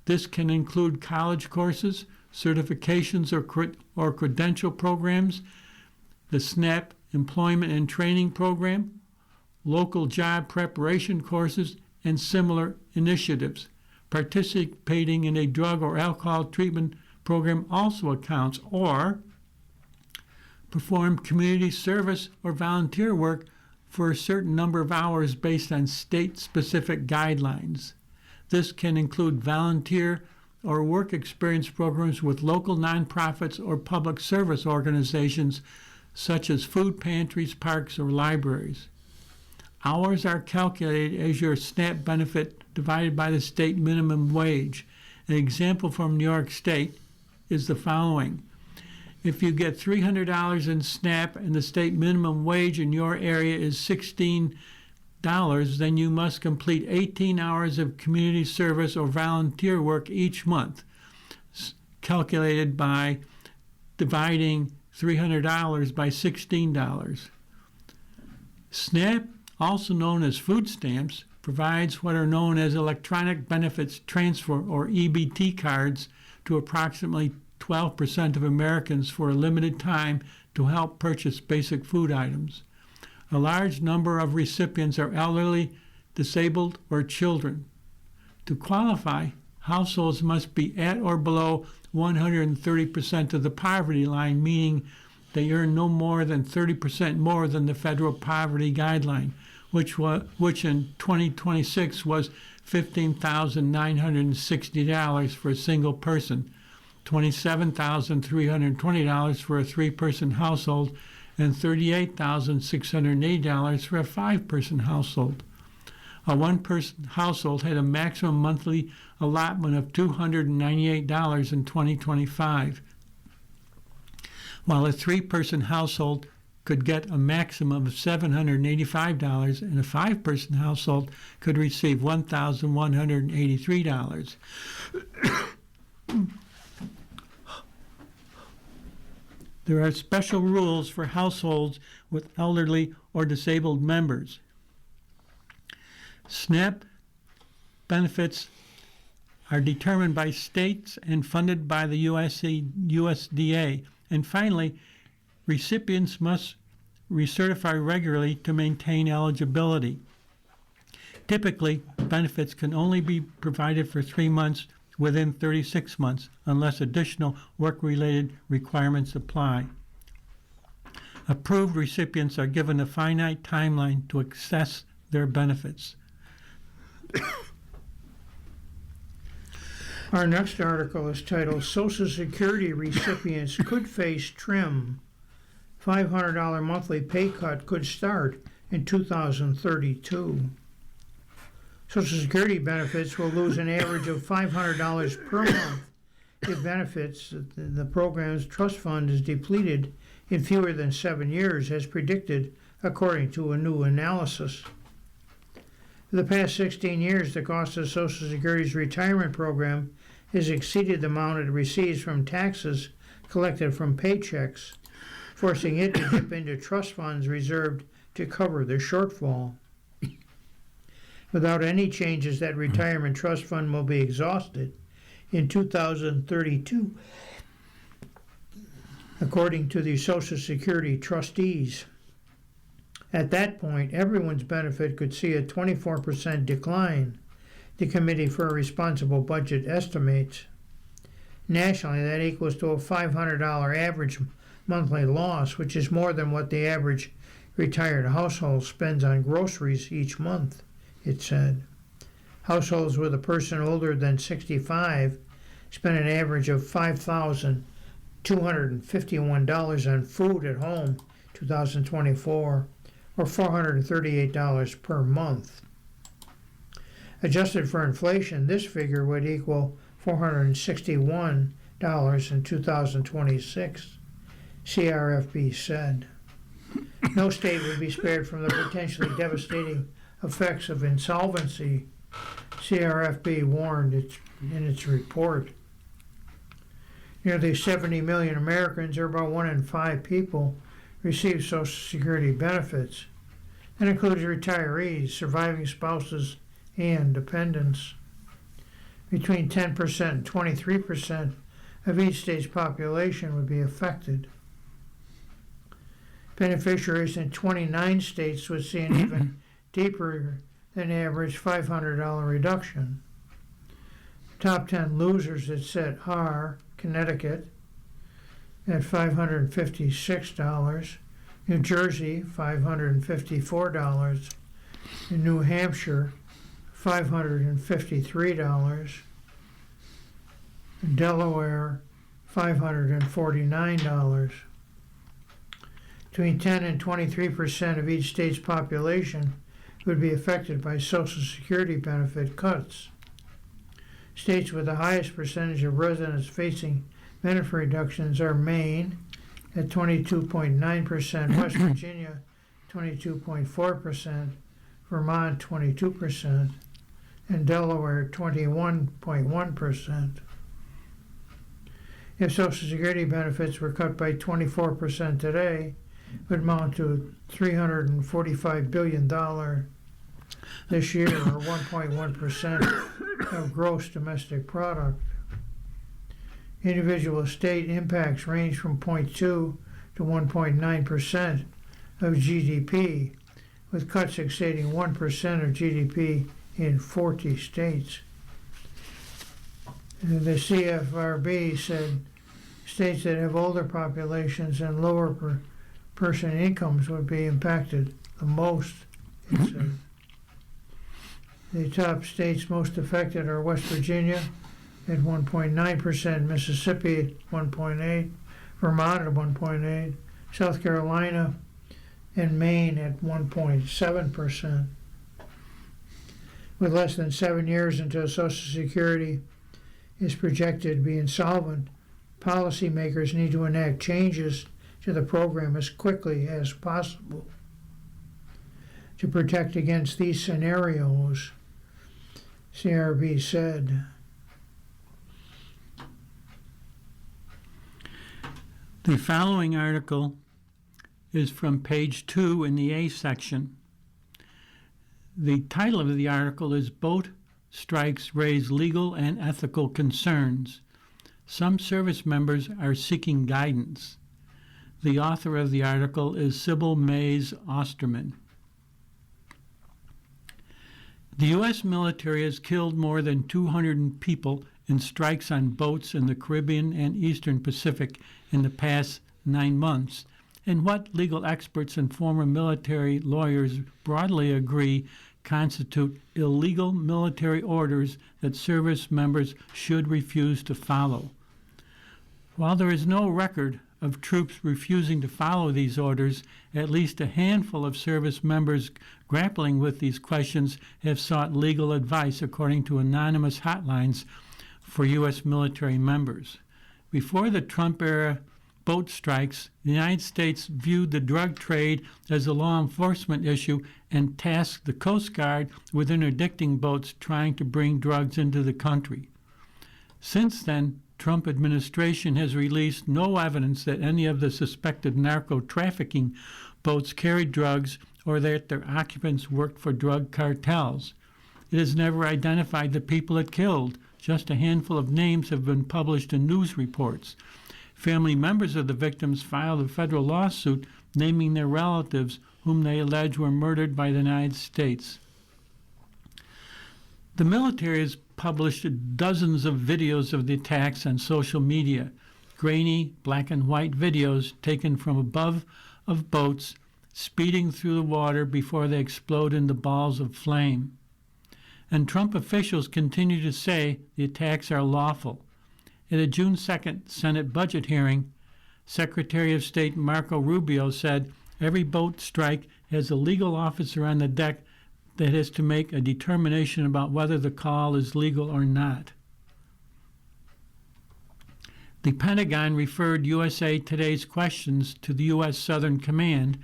This can include college courses, certifications, or credential programs, the SNAP Employment and Training Program, local job preparation courses, and similar initiatives. Participating in a drug or alcohol treatment program also accounts, or perform community service or volunteer work for a certain number of hours based on state-specific guidelines. This can include volunteer or work experience programs with local nonprofits or public service organizations such as food pantries, parks, or libraries. Hours are calculated as your SNAP benefit divided by the state minimum wage. An example from New York State is the following. If you get $300 in SNAP and the state minimum wage in your area is $16, then you must complete 18 hours of community service or volunteer work each month, calculated by dividing $300 by $16. SNAP, also known as food stamps, provides what are known as electronic benefits transfer, or EBT cards, to approximately 12% of Americans for a limited time to help purchase basic food items. A large number of recipients are elderly, disabled, or children. To qualify, households must be at or below 130% of the poverty line, meaning they earn no more than 30% more than the federal poverty guideline, which in 2026 was $15,960 for a single person, $27,320 for a 3-person household, and $38,680 for a 5-person household. A 1-person household had a maximum monthly allotment of $298 in 2025, while a 3-person household could get a maximum of $785, and a 5-person household could receive $1,183. There are special rules for households with elderly or disabled members. SNAP benefits are determined by states and funded by the USDA. And finally, recipients must recertify regularly to maintain eligibility. Typically, benefits can only be provided for 3 months within 36 months unless additional work-related requirements apply. Approved recipients are given a finite timeline to access their benefits. Our next article is titled Social Security Recipients Could Face Trim. $500 monthly pay cut could start in 2032. Social Security benefits will lose an average of $500 per month if benefits the program's trust fund is depleted in fewer than 7 years, as predicted according to a new analysis. For the past 16 years, the cost of Social Security's retirement program has exceeded the amount it receives from taxes collected from paychecks, forcing it to dip into trust funds reserved to cover the shortfall. Without any changes, that retirement trust fund will be exhausted in 2032, according to the Social Security trustees. At that point, everyone's benefit could see a 24% decline, the Committee for a Responsible Budget estimates. Nationally, that equals to a $500 average monthly loss, which is more than what the average retired household spends on groceries each month, it said. Households with a person older than 65 spend an average of $5,251 on food at home 2024, or $438 per month. Adjusted for inflation, this figure would equal $461 in 2026, CRFB said. No state would be spared from the potentially devastating effects of insolvency, CRFB warned in its report. Nearly 70 million Americans, or about 1 in 5 people, receive Social Security benefits. That includes retirees, surviving spouses, and dependents. Between 10% and 23% of each state's population would be affected. Beneficiaries in 29 states would see an even deeper than average $500 reduction. Top 10 losers, it said, are Connecticut at $556, New Jersey $554, and New Hampshire $553, and Delaware $549. Between 10 and 23% of each state's population would be affected by Social Security benefit cuts. States with the highest percentage of residents facing benefit reductions are Maine at 22.9%, West Virginia 22.4%, Vermont 22%, and Delaware 21.1%. If Social Security benefits were cut by 24% today, it would amount to $345 billion this year, or 1.1% of gross domestic product. Individual state impacts range from 0.2 to 1.9% of GDP, with cuts exceeding 1% of GDP in 40 states. And the CFRB said states that have older populations and lower per person incomes would be impacted the most, it said. The top states most affected are West Virginia at 1.9%, Mississippi at 1.8%, Vermont at 1.8%, South Carolina and Maine at 1.7%. With less than 7 years until Social Security is projected to be insolvent, policymakers need to enact changes to the program as quickly as possible to protect against these scenarios, CRB said. The following article is from page 2 in the A section. The title of the article is Boat Strikes Raise Legal and Ethical Concerns. Some service members are seeking guidance. The author of the article is Sybil Mays Osterman. The U.S. military has killed more than 200 people in strikes on boats in the Caribbean and Eastern Pacific in the past 9 months, and what legal experts and former military lawyers broadly agree constitute illegal military orders that service members should refuse to follow. While there is no record of troops refusing to follow these orders, at least a handful of service members grappling with these questions have sought legal advice according to anonymous hotlines for U.S. military members. Before the Trump-era boat strikes, the United States viewed the drug trade as a law enforcement issue and tasked the Coast Guard with interdicting boats trying to bring drugs into the country. Since then, Trump administration has released no evidence that any of the suspected narco-trafficking boats carried drugs or that their occupants worked for drug cartels. It has never identified the people it killed. Just a handful of names have been published in news reports. Family members of the victims filed a federal lawsuit naming their relatives whom they allege were murdered by the United States. The military has published dozens of videos of the attacks on social media, grainy black and white videos taken from above of boats speeding through the water before they explode into balls of flame. And Trump officials continue to say the attacks are lawful. At a June 2nd Senate budget hearing, Secretary of State Marco Rubio said every boat strike has a legal officer on the deck that has to make a determination about whether the call is legal or not. The Pentagon referred USA Today's questions to the U.S. Southern Command,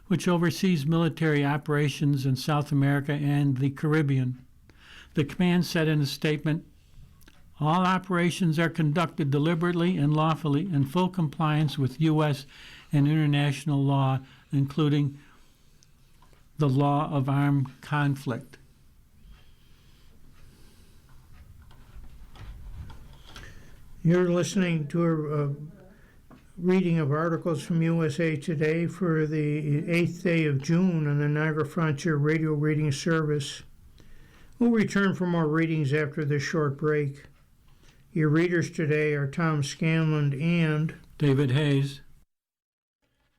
which oversees military operations in South America and the Caribbean. The command said in a statement, "All operations are conducted deliberately and lawfully in full compliance with U.S. and international law, including the law of armed conflict." You're listening to a reading of articles from USA Today for the 8th day of June on the Niagara Frontier Radio Reading Service. We'll return for more readings after this short break. Your readers today are Tom Scanlon and David Hayes.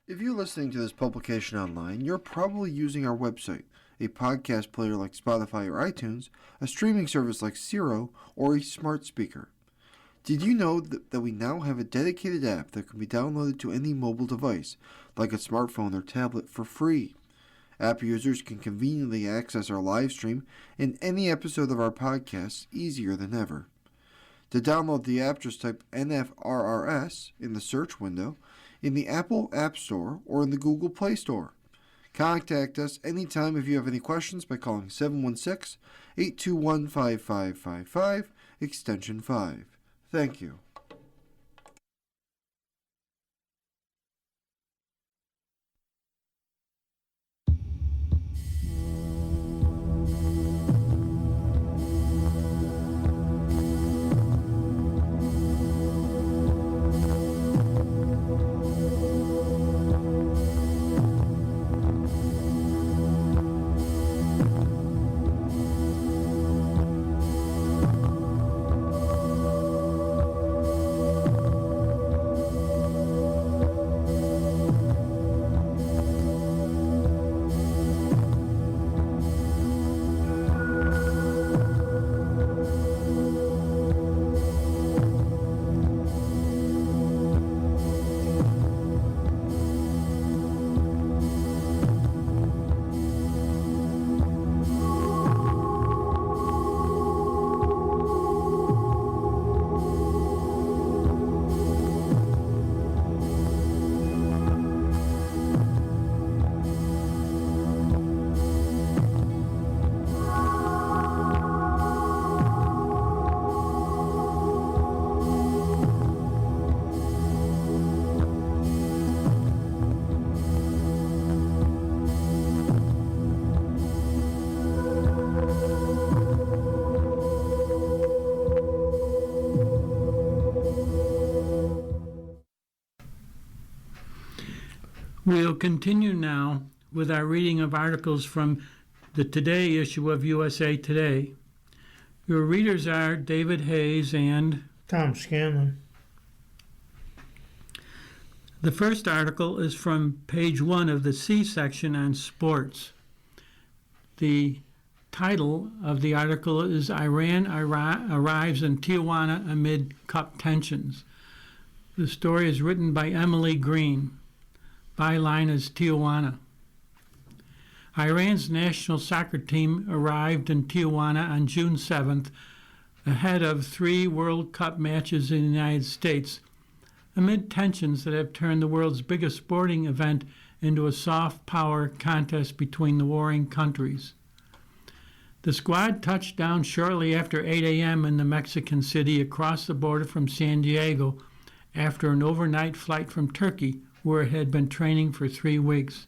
If you're listening to this publication online, you're probably using our website, a podcast player like Spotify or iTunes, a streaming service like Siro, or a smart speaker. Did you know that we now have a dedicated app that can be downloaded to any mobile device, like a smartphone or tablet, for free? App users can conveniently access our live stream and any episode of our podcast easier than ever. To download the app, just type NFRRS in the search window in the Apple App Store or in the Google Play Store. Contact us anytime if you have any questions by calling 716-821-5555, extension 5. Thank you. We'll continue now with our reading of articles from the Today issue of USA Today. Your readers are David Hayes and Tom Scanlon. the first article is from page 1 of the C section on sports. The title of the article is Iran arrives in Tijuana amid cup tensions. The story is written by Emily Green. Byline is Tijuana. Iran's national soccer team arrived in Tijuana on June 7th, ahead of 3 World Cup matches in the United States, amid tensions that have turned the world's biggest sporting event into a soft power contest between the warring countries. The squad touched down shortly after 8 a.m. in the Mexican city across the border from San Diego after an overnight flight from Turkey, where it had been training for 3 weeks.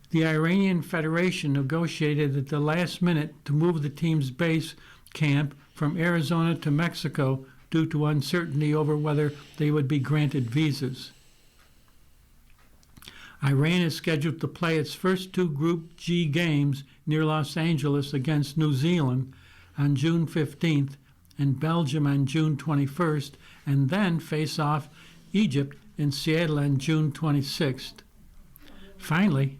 The Iranian Federation negotiated at the last minute to move the team's base camp from Arizona to Mexico due to uncertainty over whether they would be granted visas. Iran is scheduled to play its first 2 Group G games near Los Angeles against New Zealand on June 15th and Belgium on June 21st, and then face off Egypt in Seattle on June 26th. Finally,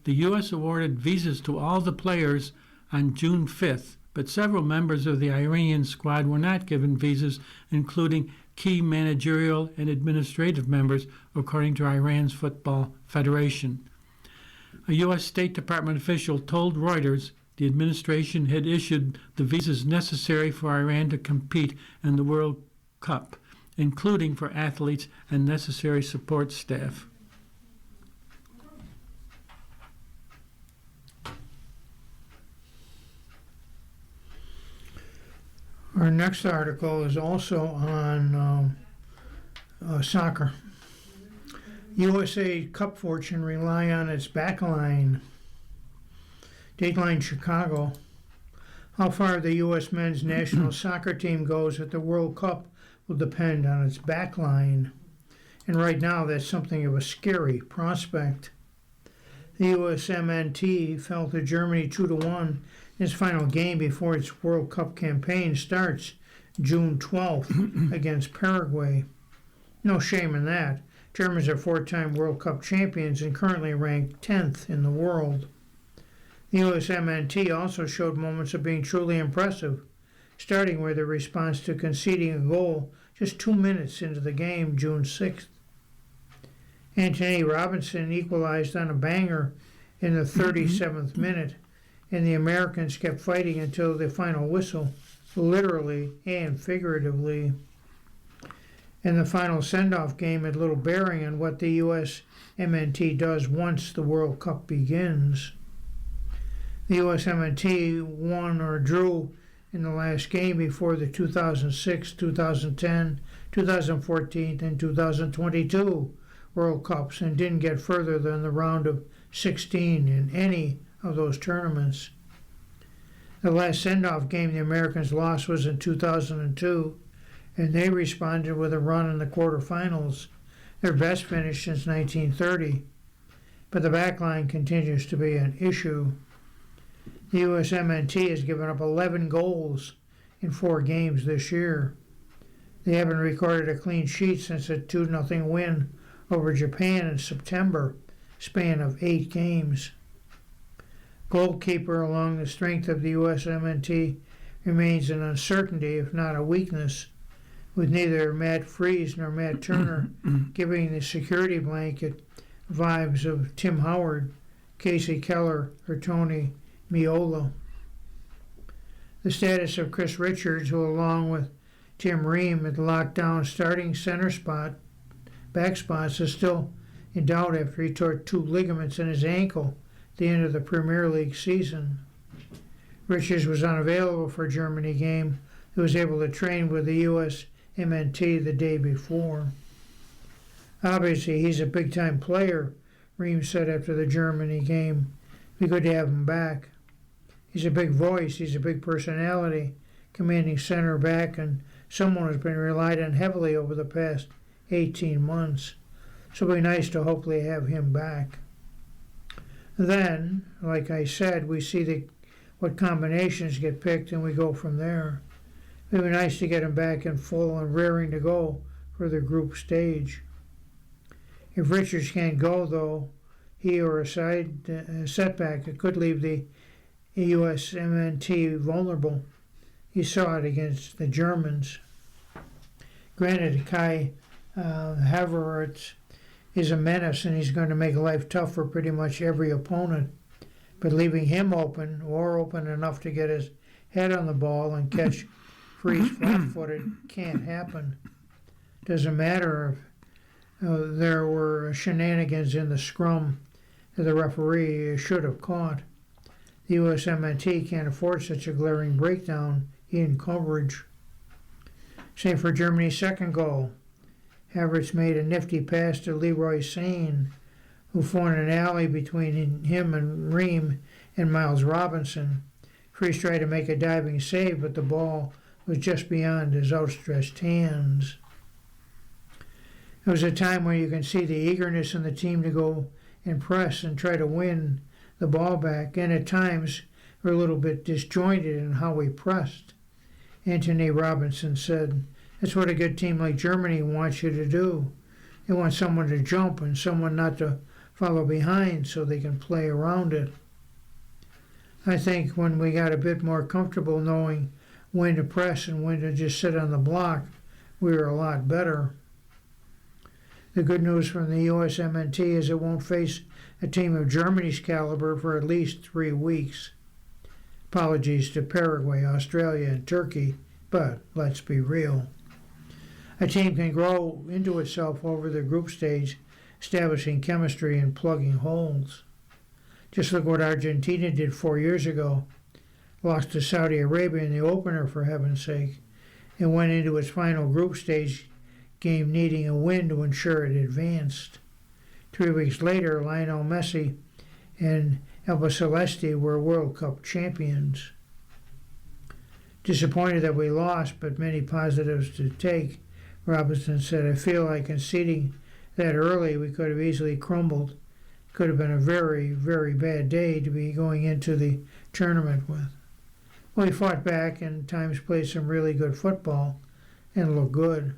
the U.S. awarded visas to all the players on June 5th, but several members of the Iranian squad were not given visas, including key managerial and administrative members, according to Iran's Football Federation. A U.S. State Department official told Reuters the administration had issued the visas necessary for Iran to compete in the World Cup, including for athletes and necessary support staff. Our next article is also on soccer. USA Cup fortune rely on its backline. Dateline Chicago. How far the U.S. men's national soccer team goes at the World Cup will depend on its backline. And right now, that's something of a scary prospect. The USMNT fell to Germany 2-1 in its final game before its World Cup campaign starts June 12th against Paraguay. No shame in that. Germans are 4-time World Cup champions and currently ranked 10th in the world. The USMNT also showed moments of being truly impressive, starting with a response to conceding a goal just 2 minutes into the game, June 6th. Anthony Robinson equalized on a banger in the 37th minute, and the Americans kept fighting until the final whistle, literally and figuratively. And the final send-off game had little bearing on what the USMNT does once the World Cup begins. The USMNT won or drew in the last game before the 2006, 2010, 2014, and 2022 World Cups and didn't get further than the round of 16 in any of those tournaments. The last send-off game the Americans lost was in 2002, and they responded with a run in the quarterfinals, their best finish since 1930. But the backline continues to be an issue. The USMNT has given up 11 goals in 4 games this year. They haven't recorded a clean sheet since a 2-0 win over Japan in September, span of 8 games. Goalkeeper along the strength of the USMNT remains an uncertainty, if not a weakness, with neither Matt Freese nor Matt Turner giving the security blanket vibes of Tim Howard, Casey Keller, or Tony Meola. The status of Chris Richards, who along with Tim Ream had locked down starting center back spots, is still in doubt after he tore 2 ligaments in his ankle at the end of the Premier League season. Richards was unavailable for a Germany game. He was able to train with the USMNT the day before. Obviously, he's a big-time player, Ream said after the Germany game. It'd be good to have him back. He's a big voice, he's a big personality, commanding center back, and someone who's been relied on heavily over the past 18 months. So it'll be nice to hopefully have him back. Then, like I said, we see what combinations get picked and we go from there. It'd be nice to get him back in full and rearing to go for the group stage. If Richards can't go, though, he or a setback, it could leave the USMNT vulnerable. You saw it against the Germans. Granted, Kai Havertz is a menace and he's going to make life tough for pretty much every opponent. But leaving him open, or open enough to get his head on the ball and catch Freeze flat-footed, can't happen. Doesn't matter if there were shenanigans in the scrum that the referee should have caught. The USMNT can't afford such a glaring breakdown in coverage. Same for Germany's second goal. Havertz made a nifty pass to Leroy Sane, who formed an alley between him and Ream and Miles Robinson. Freeze tried to make a diving save, but the ball was just beyond his outstretched hands. It was a time where you can see the eagerness in the team to go and press and try to win the ball back, and at times we're a little bit disjointed in how we pressed. Anthony Robinson said, "That's what a good team like Germany wants you to do. They want someone to jump and someone not to follow behind so they can play around it." I think when we got a bit more comfortable knowing when to press and when to just sit on the block, we were a lot better. The good news from the USMNT is it won't face a team of Germany's caliber for at least 3 weeks. Apologies to Paraguay, Australia, and Turkey, but let's be real. A team can grow into itself over the group stage, establishing chemistry and plugging holes. Just look what Argentina did 4 years ago. Lost to Saudi Arabia in the opener, for heaven's sake, and went into its final group stage game needing a win to ensure it advanced. 3 weeks later, Lionel Messi and Alba Celeste were World Cup champions. Disappointed that we lost, but many positives to take. Robinson said, "I feel like conceding that early we could have easily crumbled. Could have been a very, very bad day to be going into the tournament with." Well, we fought back and at times played some really good football and looked good.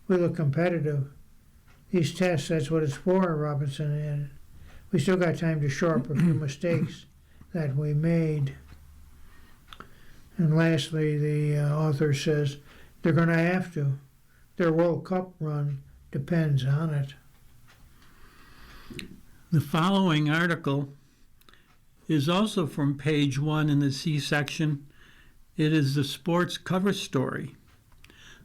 We look competitive. These tests, that's what it's for, Robinson added. We still got time to shore up a few mistakes that we made. And lastly, the author says they're going to have to. Their World Cup run depends on it. The following article is also from page 1 in the C section. It is the sports cover story.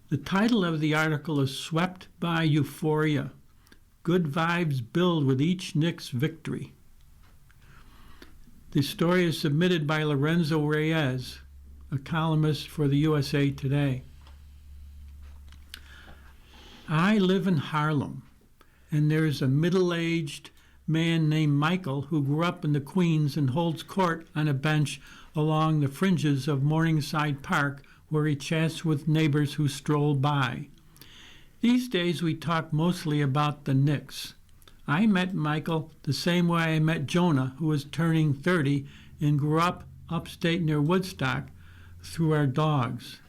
The title of the article is Swept by Euphoria. Good vibes build with each Knicks victory. The story is submitted by Lorenzo Reyes, a columnist for the USA Today. I live in Harlem, and there's a middle-aged man named Michael who grew up in the Queens and holds court on a bench along the fringes of Morningside Park, where he chats with neighbors who stroll by. These days we talk mostly about the Knicks. I met Michael the same way I met Jonah, who was turning 30 and grew up upstate near Woodstock, through our dogs.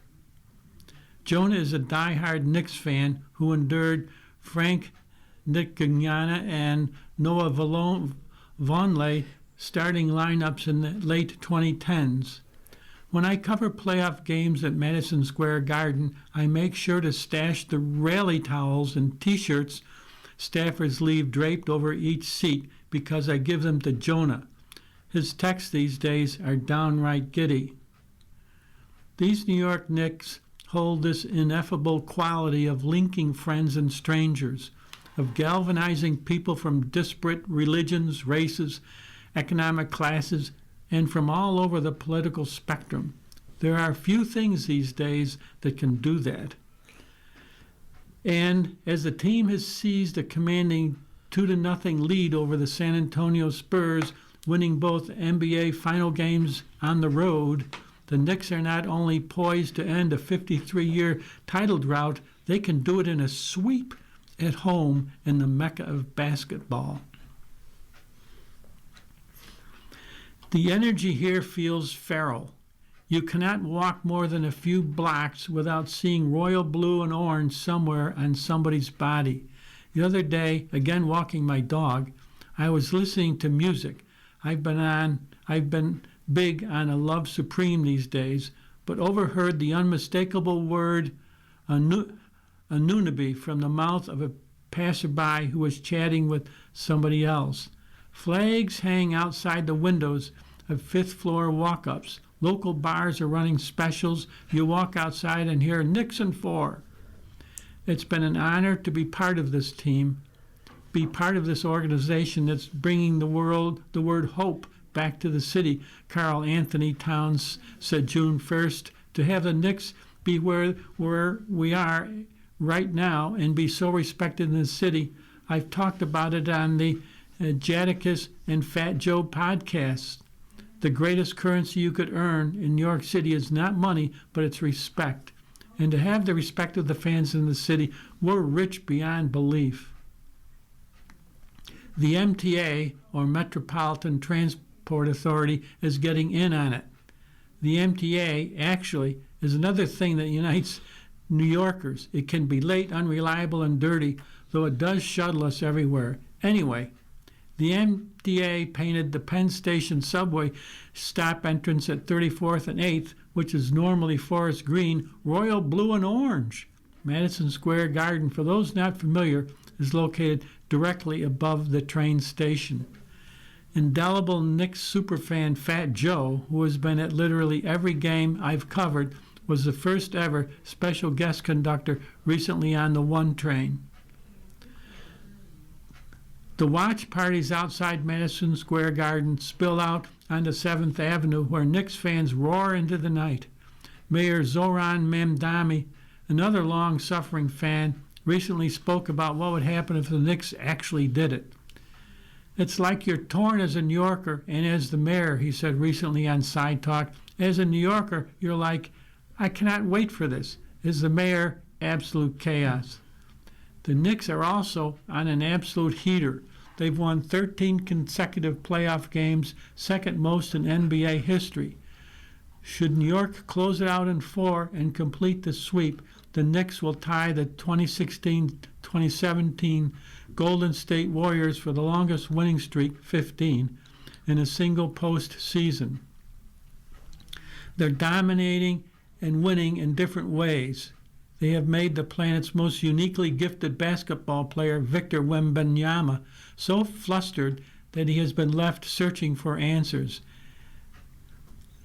Jonah is a diehard Knicks fan who endured Frank Ntilikina and Noah Vonleh starting lineups in the late 2010s. When I cover playoff games at Madison Square Garden, I make sure to stash the rally towels and T-shirts staffers leave draped over each seat because I give them to Jonah. His texts these days are downright giddy. These New York Knicks hold this ineffable quality of linking friends and strangers, of galvanizing people from disparate religions, races, economic classes, and from all over the political spectrum. There are few things these days that can do that. And as the team has seized a commanding 2-0 lead over the San Antonio Spurs, winning both NBA final games on the road, the Knicks are not only poised to end a 53-year title drought, they can do it in a sweep at home in the mecca of basketball. The energy here feels feral. You cannot walk more than a few blocks without seeing royal blue and orange somewhere on somebody's body. The other day, again walking my dog, I was listening to music. I've been big on a Love Supreme these days, but overheard the unmistakable word Anunnaki from the mouth of a passerby who was chatting with somebody else. Flags hang outside the windows of fifth-floor walk-ups. Local bars are running specials. You walk outside and hear Nixon 4. It's been an honor to be part of this team, be part of this organization that's bringing the word hope back to the city. Carl Anthony Towns said June 1st, to have the Knicks be where we are right now and be so respected in the city. I've talked about it on the Jadakiss and Fat Joe podcasts. The greatest currency you could earn in New York City is not money, but it's respect. And to have the respect of the fans in the city, we're rich beyond belief. The MTA, or Metropolitan Transport Authority, is getting in on it. The MTA actually is another thing that unites New Yorkers. It can be late, unreliable, and dirty, though it does shuttle us everywhere. Anyway, the MTA painted the Penn Station subway stop entrance at 34th and 8th, which is normally forest green, royal blue and orange. Madison Square Garden, for those not familiar, is located directly above the train station. Indelible Knicks superfan Fat Joe, who has been at literally every game I've covered, was the first ever special guest conductor recently on the 1 train. The watch parties outside Madison Square Garden spill out onto 7th Avenue, where Knicks fans roar into the night. Mayor Zoran Mamdani, another long-suffering fan, recently spoke about what would happen if the Knicks actually did it. It's like you're torn as a New Yorker and as the mayor, he said recently on Side Talk. As a New Yorker, you're like, I cannot wait for this. As the mayor, absolute chaos. The Knicks are also on an absolute heater. They've won 13 consecutive playoff games, second most in NBA history. Should New York close it out in 4 and complete the sweep, the Knicks will tie the 2016-2017 Golden State Warriors for the longest winning streak, 15, in a single postseason. They're dominating and winning in different ways. They have made the planet's most uniquely gifted basketball player, Victor Wembanyama, so flustered that he has been left searching for answers.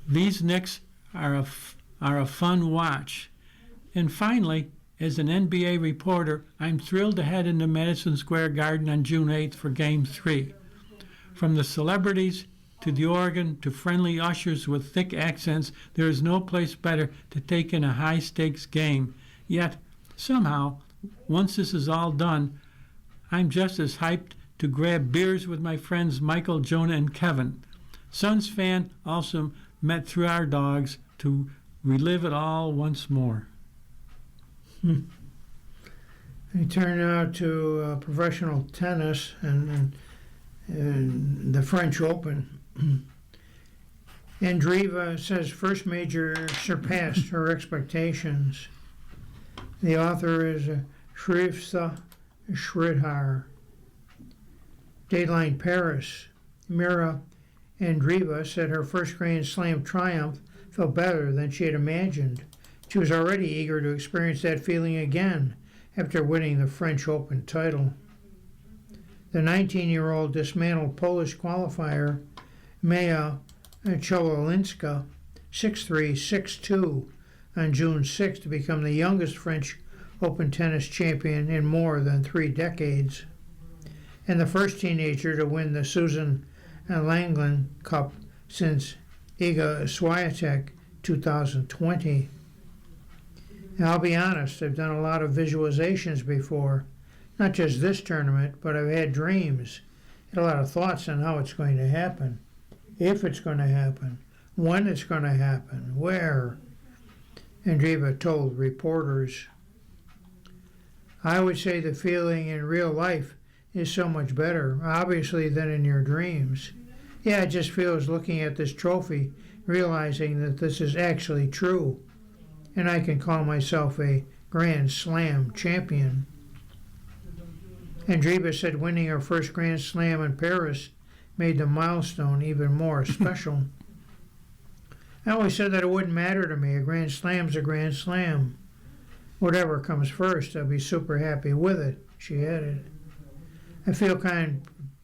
These Knicks are a fun watch. And finally, as an NBA reporter, I'm thrilled to head into Madison Square Garden on June 8th for Game 3. From the celebrities to the organ to friendly ushers with thick accents, there is no place better to take in a high-stakes game. Yet, somehow, once this is all done, I'm just as hyped to grab beers with my friends Michael, Jonah, and Kevin. Suns fan also met through our dogs to relive it all once more. We turn now to professional tennis and the French Open. Andreeva says first major surpassed her expectations. The author is Shrivsa Sridhar. Dateline Paris. Mira Andreeva said her first Grand Slam triumph felt better than she had imagined. She was already eager to experience that feeling again after winning the French Open title. The 19-year-old dismantled Polish qualifier Maja Chololinska 6-3, 6-2 on June 6th to become the youngest French Open tennis champion in more than 3 decades, and the first teenager to win the Susan Langland Cup since Iga Swiatek 2020. Now, I'll be honest, I've done a lot of visualizations before, not just this tournament, but I've had dreams, had a lot of thoughts on how it's going to happen, if it's going to happen, when it's going to happen, where. Andreeva told reporters, I would say the feeling in real life is so much better, obviously, than in your dreams. Yeah, it just feels looking at this trophy, realizing that this is actually true, and I can call myself a Grand Slam champion. Andreeva said winning her first Grand Slam in Paris made the milestone even more special. I always said that it wouldn't matter to me. A Grand Slam's a Grand Slam. Whatever comes first, I'll be super happy with it, she added. I feel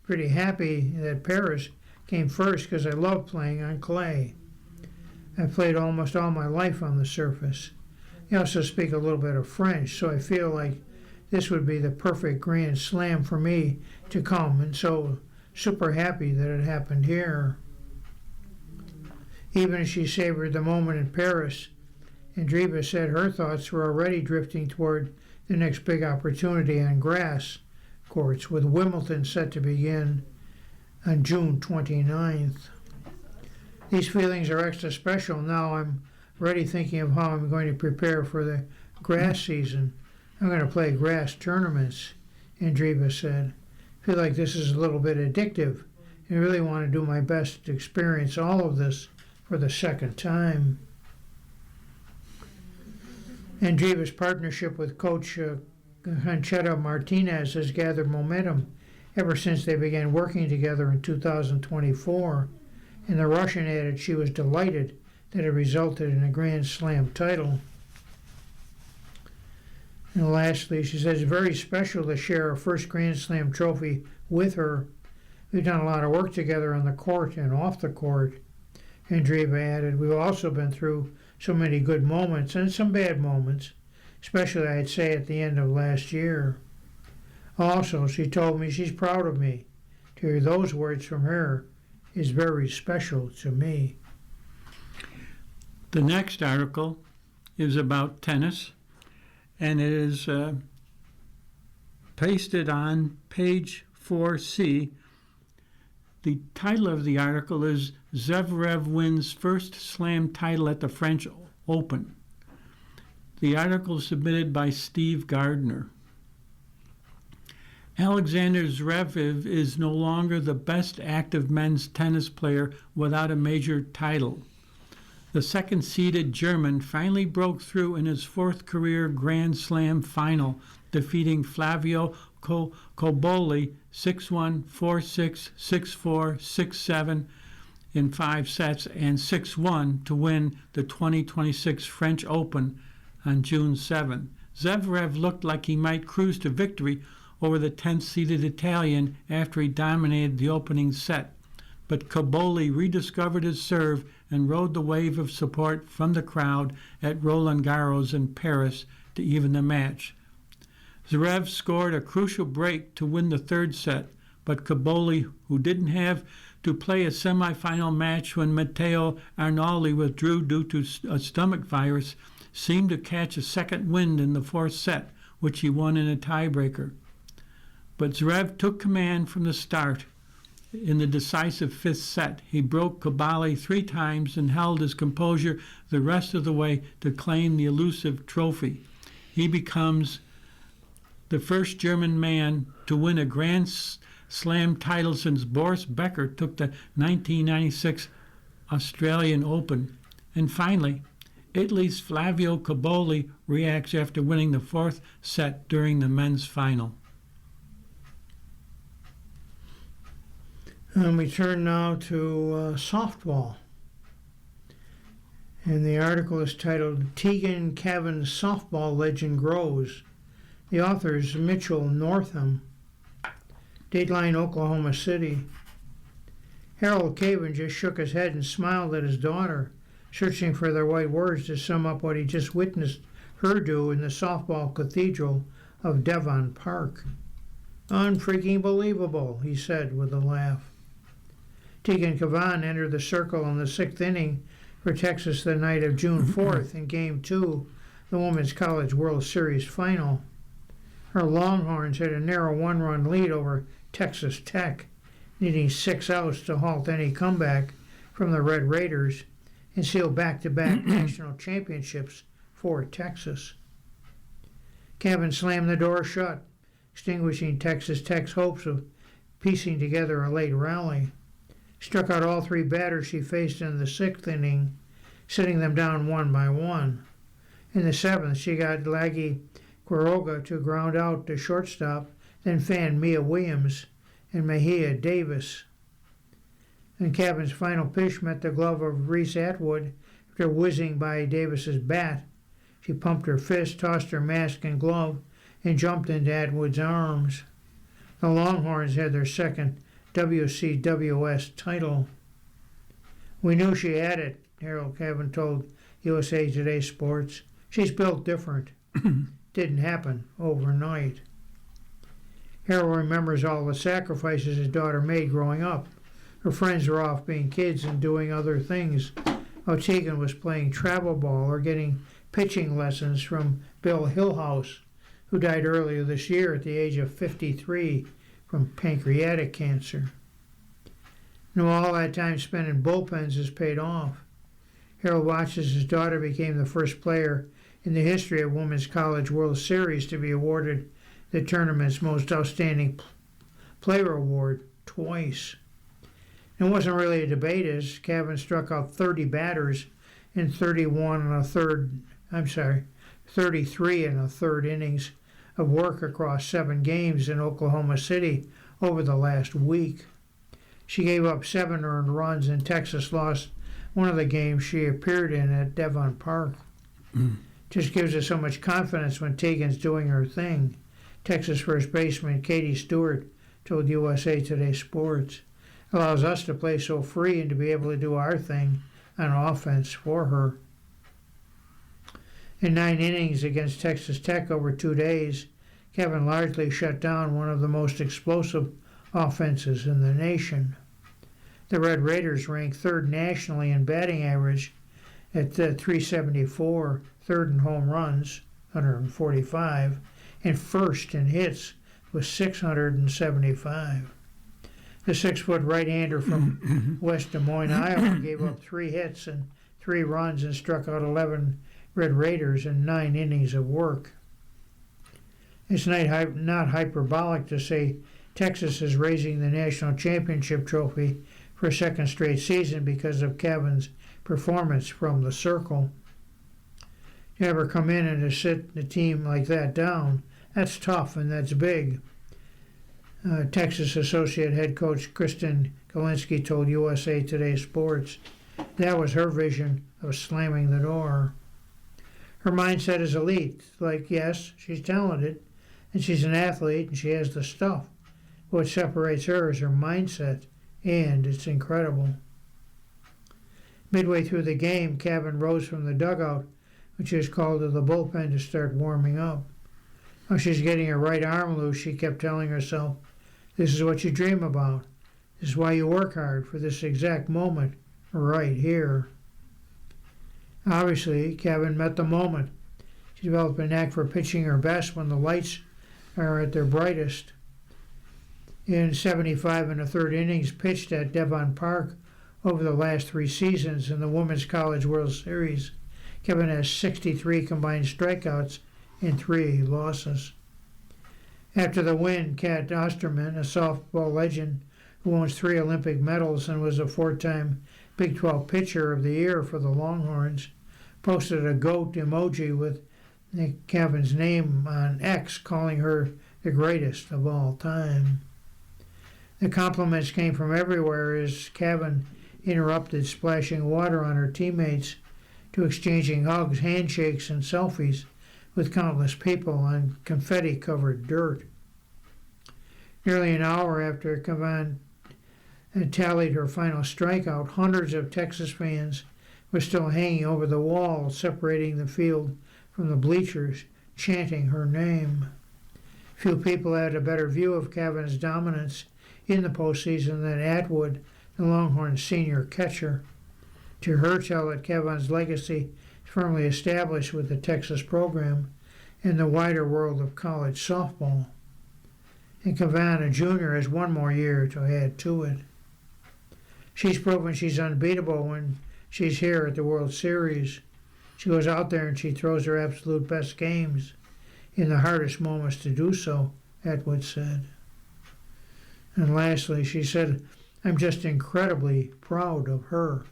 pretty happy that Paris came first because I love playing on clay. I've played almost all my life on the surface. I also speak a little bit of French, so I feel like this would be the perfect Grand Slam for me to come, and so super happy that it happened here. Even as she savored the moment in Paris, Andreeva said her thoughts were already drifting toward the next big opportunity on grass courts, with Wimbledon set to begin on June 29th. These feelings are extra special now. I'm already thinking of how I'm going to prepare for the grass season. I'm going to play grass tournaments, Andreeva said. I feel like this is a little bit addictive. I really want to do my best to experience all of this for the second time. Andreeva's partnership with coach Conchita Martinez has gathered momentum ever since they began working together in 2024. And the Russian added she was delighted that it resulted in a Grand Slam title. And lastly, she says it's very special to share her first Grand Slam trophy with her. We've done a lot of work together on the court and off the court. Andreeva added, we've also been through so many good moments and some bad moments, especially I'd say at the end of last year. Also, she told me she's proud of me. To hear those words from her is very special to me. The next article is about tennis, and it is pasted on page 4C. The title of the article is Zverev wins first slam title at the French Open. The article is submitted by Steve Gardner. Alexander Zverev is no longer the best active men's tennis player without a major title. The second-seeded German finally broke through in his fourth career Grand Slam final, defeating Flavio Cobolli 6-1, 4-6, 6-4, 6-7 in 5 sets and 6-1 to win the 2026 French Open on June 7. Zverev looked like he might cruise to victory over the 10th-seeded Italian after he dominated the opening set. But Cobolli rediscovered his serve and rode the wave of support from the crowd at Roland Garros in Paris to even the match. Zverev scored a crucial break to win the third set, but Cobolli, who didn't have to play a semifinal match when Matteo Arnaldi withdrew due to a stomach virus, seemed to catch a second wind in the fourth set, which he won in a tiebreaker. But Zverev took command from the start. In the decisive fifth set, he broke Cobolli 3 times and held his composure the rest of the way to claim the elusive trophy. He becomes the first German man to win a Grand Slam title since Boris Becker took the 1996 Australian Open. And finally, Italy's Flavio Cobolli reacts after winning the fourth set during the men's final. And we turn now to softball. And the article is titled Tegan Cavan's Softball Legend Grows. The author is Mitchell Northam. Dateline, Oklahoma City. Harold Cavan just shook his head and smiled at his daughter, searching for the right words to sum up what he just witnessed her do in the softball cathedral of Devon Park. Unfreaking believable, he said with a laugh. Tegan Cavan entered the circle in the 6th inning for Texas the night of June 4th in Game 2, the Women's College World Series Final. Her Longhorns had a narrow 1-run lead over Texas Tech, needing 6 outs to halt any comeback from the Red Raiders and seal back-to-back national championships for Texas. Cavan slammed the door shut, extinguishing Texas Tech's hopes of piecing together a late rally. Struck out all three batters she faced in the sixth inning, sitting them down one by one. In the seventh, she got Laggy Quiroga to ground out to shortstop, then fanned Mia Williams and Mejia Davis. And Cavan's final pitch met the glove of Reese Atwood after whizzing by Davis's bat. She pumped her fist, tossed her mask and glove, and jumped into Atwood's arms. The Longhorns had their second WCWS title. "We knew she had it," Harold Cavan told USA Today Sports. "She's built different." Didn't happen overnight. Harold remembers all the sacrifices his daughter made growing up. Her friends were off being kids and doing other things, while Tegan was playing travel ball or getting pitching lessons from Bill Hillhouse, who died earlier this year at the age of 53 from pancreatic cancer. Now all that time spent in bullpens has paid off. Harold watches his daughter became the first player in the history of Women's College World Series to be awarded the tournament's most outstanding player award twice. It wasn't really a debate as Cavan struck out 30 batters in 33 and a third innings of work across 7 games in Oklahoma City over the last week. She gave up 7 earned runs, and Texas lost one of the games she appeared in at Devon Park. Just gives us so much confidence when Tegan's doing her thing, Texas first baseman Katie Stewart told USA Today Sports. Allows us to play so free and to be able to do our thing on offense for her. In 9 innings against Texas Tech over 2 days, Cavan largely shut down one of the most explosive offenses in the nation. The Red Raiders ranked 3rd nationally in batting average at 374, 3rd in home runs, 145, and 1st in hits with 675. The 6-foot right-hander from West Des Moines, Iowa, gave up 3 hits and 3 runs and struck out 11 Red Raiders in 9 innings of work. It's not hyperbolic to say Texas is raising the national championship trophy for a second straight season because of Cavan's performance from the circle. You ever come in and to sit the team like that down, that's tough and that's big. Texas Associate Head Coach Kristen Galinsky told USA Today Sports that was her vision of slamming the door. Her mindset is elite. Like, yes, she's talented, and she's an athlete, and she has the stuff. What separates her is her mindset, and it's incredible. Midway through the game, Cavan rose from the dugout, when she was called to the bullpen to start warming up. While she's getting her right arm loose, she kept telling herself, "This is what you dream about. This is why you work hard for this exact moment right here." Obviously, Cavan met the moment. She developed a knack for pitching her best when the lights are at their brightest. In 75 and a third innings pitched at Devon Park over the last 3 seasons in the Women's College World Series, Cavan has 63 combined strikeouts and 3 losses. After the win, Kat Osterman, a softball legend who owns 3 Olympic medals and was a 4-time Big 12 Pitcher of the Year for the Longhorns, posted a goat emoji with Cavan's name on X, calling her the greatest of all time. The compliments came from everywhere as Cavan interrupted splashing water on her teammates to exchanging hugs, handshakes, and selfies with countless people on confetti-covered dirt. Nearly an hour after Cavan had tallied her final strikeout, hundreds of Texas fans were still hanging over the wall separating the field from the bleachers, chanting her name. Few people had a better view of Cavan's dominance in the postseason than Atwood, the Longhorns' senior catcher. To her tell that Cavan's legacy is firmly established with the Texas program and the wider world of college softball. And Cavan, a junior, has 1 more year to add to it. She's proven she's unbeatable when she's here at the World Series. She goes out there and she throws her absolute best games. in the hardest moments to do so, Atwood said. And lastly, she said, I'm just incredibly proud of her.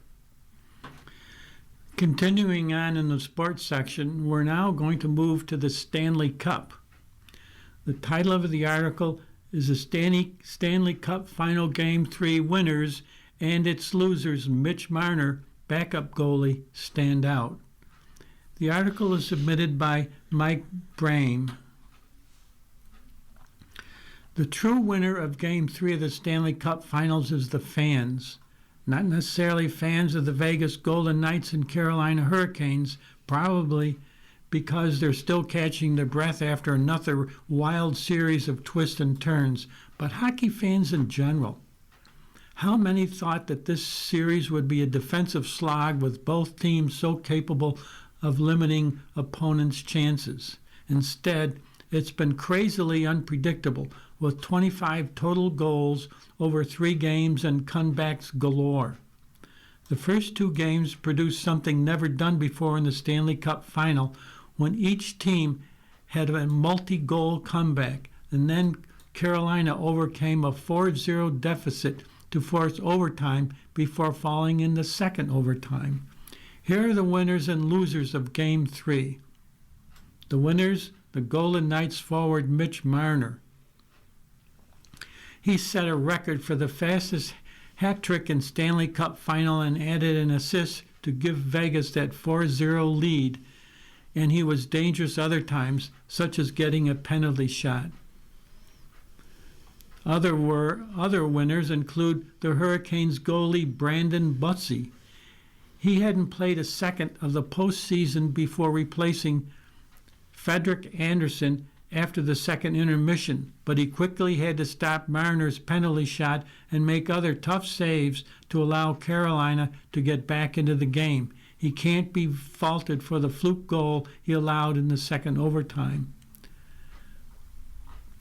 Continuing on in the sports section, we're now going to move to the Stanley Cup. The title of the article is the Stanley Cup Final Game 3 winners and its losers, Mitch Marner, backup goalie, stand out. The article is submitted by Mike Brame. The true winner of Game 3 of the Stanley Cup Finals is the fans. Not necessarily fans of the Vegas Golden Knights and Carolina Hurricanes, probably because they're still catching their breath after another wild series of twists and turns, but hockey fans in general. How many thought that this series would be a defensive slog with both teams so capable of limiting opponents' chances? Instead, it's been crazily unpredictable, with 25 total goals over 3 games and comebacks galore. The first 2 games produced something never done before in the Stanley Cup Final, when each team had a multi-goal comeback, and then Carolina overcame a 4-0 deficit to force overtime before falling in the second overtime. Here are the winners and losers of Game 3. The winners, the Golden Knights forward Mitch Marner. He set a record for the fastest hat trick in Stanley Cup Final and added an assist to give Vegas that 4-0 lead, and he was dangerous other times, such as getting a penalty shot. Other winners include the Hurricanes goalie Brandon Butsy. He hadn't played a second of the postseason before replacing Frederik Andersen after the second intermission, but he quickly had to stop Marner's penalty shot and make other tough saves to allow Carolina to get back into the game. He can't be faulted for the fluke goal he allowed in the second overtime.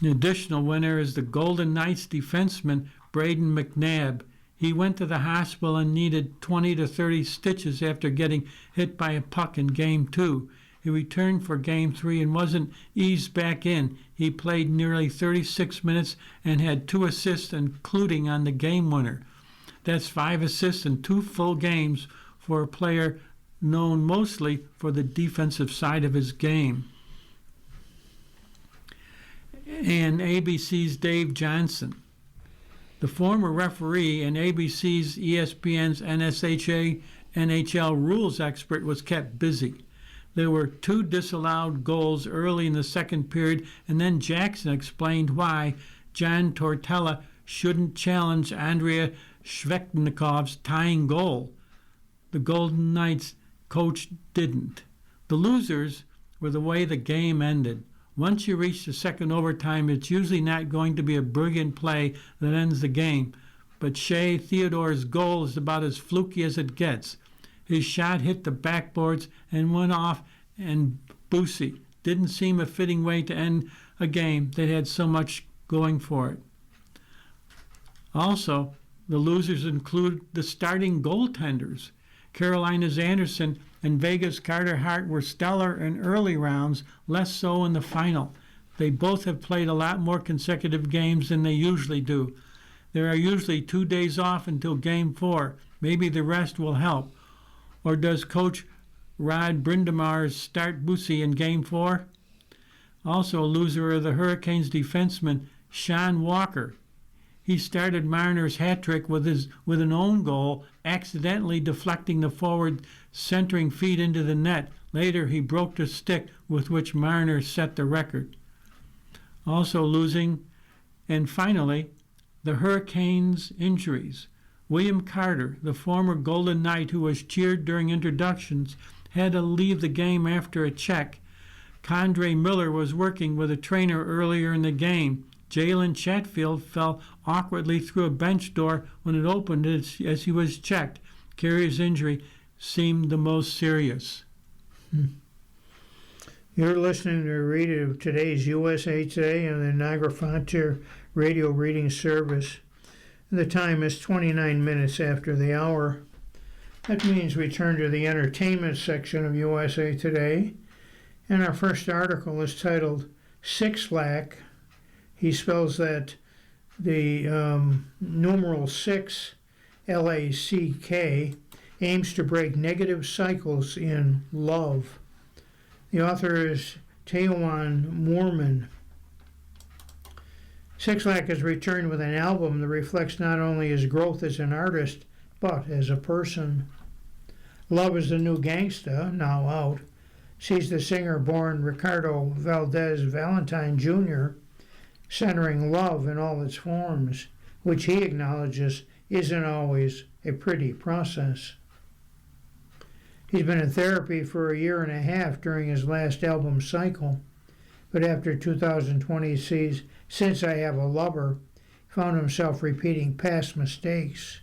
An additional winner is the Golden Knights defenseman Braden McNabb. He went to the hospital and needed 20 to 30 stitches after getting hit by a puck in Game 2. He returned for Game 3 and wasn't eased back in. He played nearly 36 minutes and had 2 assists, including on the game winner. That's 5 assists in 2 full games for a player known mostly for the defensive side of his game. And ABC's Dave Johnson. The former referee and ABC's ESPN's NSHA NHL rules expert was kept busy. There were 2 disallowed goals early in the second period, and then Jackson explained why John Tortorella shouldn't challenge Andrei Svechnikov's tying goal. The Golden Knights coach didn't. The losers were the way the game ended. Once you reach the second overtime, it's usually not going to be a brilliant play that ends the game, but Shea Theodore's goal is about as fluky as it gets. His shot hit the backboards and went off, and Bussy didn't seem a fitting way to end a game that had so much going for it. Also, the losers include the starting goaltenders. Carolina's Anderson and Vegas' Carter Hart were stellar in early rounds, less so in the final. They both have played a lot more consecutive games than they usually do. There are usually 2 days off until Game 4. Maybe the rest will help. Or does Coach Rod Brind'Amour start Bussy in Game 4? Also a loser are the Hurricanes defenseman Sean Walker. He started Marner's hat trick with an own goal, accidentally deflecting the forward centering feed into the net. Later, he broke the stick with which Marner set the record. Also losing, and finally, the Hurricanes' injuries. William Carter, the former Golden Knight who was cheered during introductions, had to leave the game after a check. Condre Miller was working with a trainer earlier in the game. Jalen Chatfield fell awkwardly through a bench door when it opened as he was checked. Carrier's injury seemed the most serious. You're listening to a read of today's USA Today on the Niagara Frontier Radio Reading Service. The time is 29 minutes after the hour. That means we turn to the entertainment section of USA Today. And our first article is titled Sixlack. He spells that the numeral 6, L-A-C-K, aims to break negative cycles in love. The author is Tewan Moorman. Sixlack has returned with an album that reflects not only his growth as an artist, but as a person. Love is the New Gangsta, now out, sees the singer born Ricardo Valdez Valentine Jr. centering love in all its forms, which he acknowledges isn't always a pretty process. He's been in therapy for a year and a half during his last album cycle, but after 2020 sees Since I Have a Lover, found himself repeating past mistakes,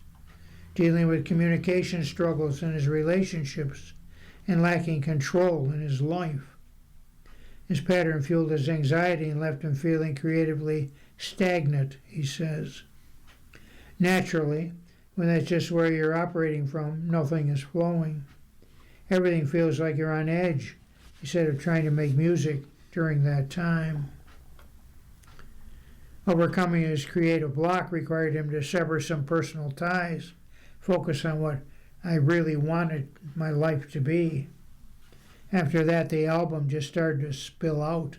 dealing with communication struggles in his relationships, and lacking control in his life. His pattern fueled his anxiety and left him feeling creatively stagnant, he says. Naturally, when that's just where you're operating from, nothing is flowing. Everything feels like you're on edge, instead of trying to make music during that time. Overcoming his creative block required him to sever some personal ties, focus on what I really wanted my life to be. After that, the album just started to spill out.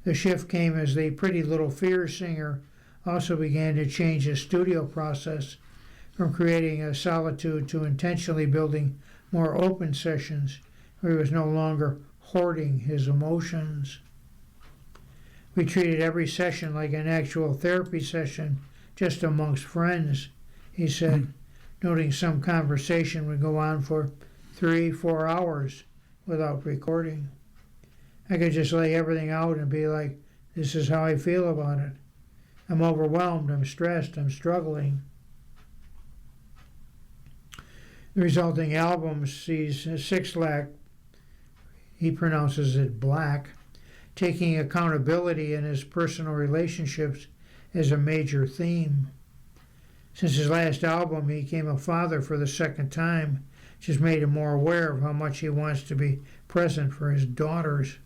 The shift came as the Pretty Little Fears singer also began to change his studio process from creating a solitude to intentionally building more open sessions where he was no longer hoarding his emotions. We treated every session like an actual therapy session, just amongst friends, he said, noting some conversation would go on for 3-4 hours without recording. I could just lay everything out and be like, this is how I feel about it. I'm overwhelmed, I'm stressed, I'm struggling. The resulting album sees Sixlack, he pronounces it Black, taking accountability in his personal relationships as a major theme. Since his last album, he became a father for the second time, which has made him more aware of how much he wants to be present for his daughters.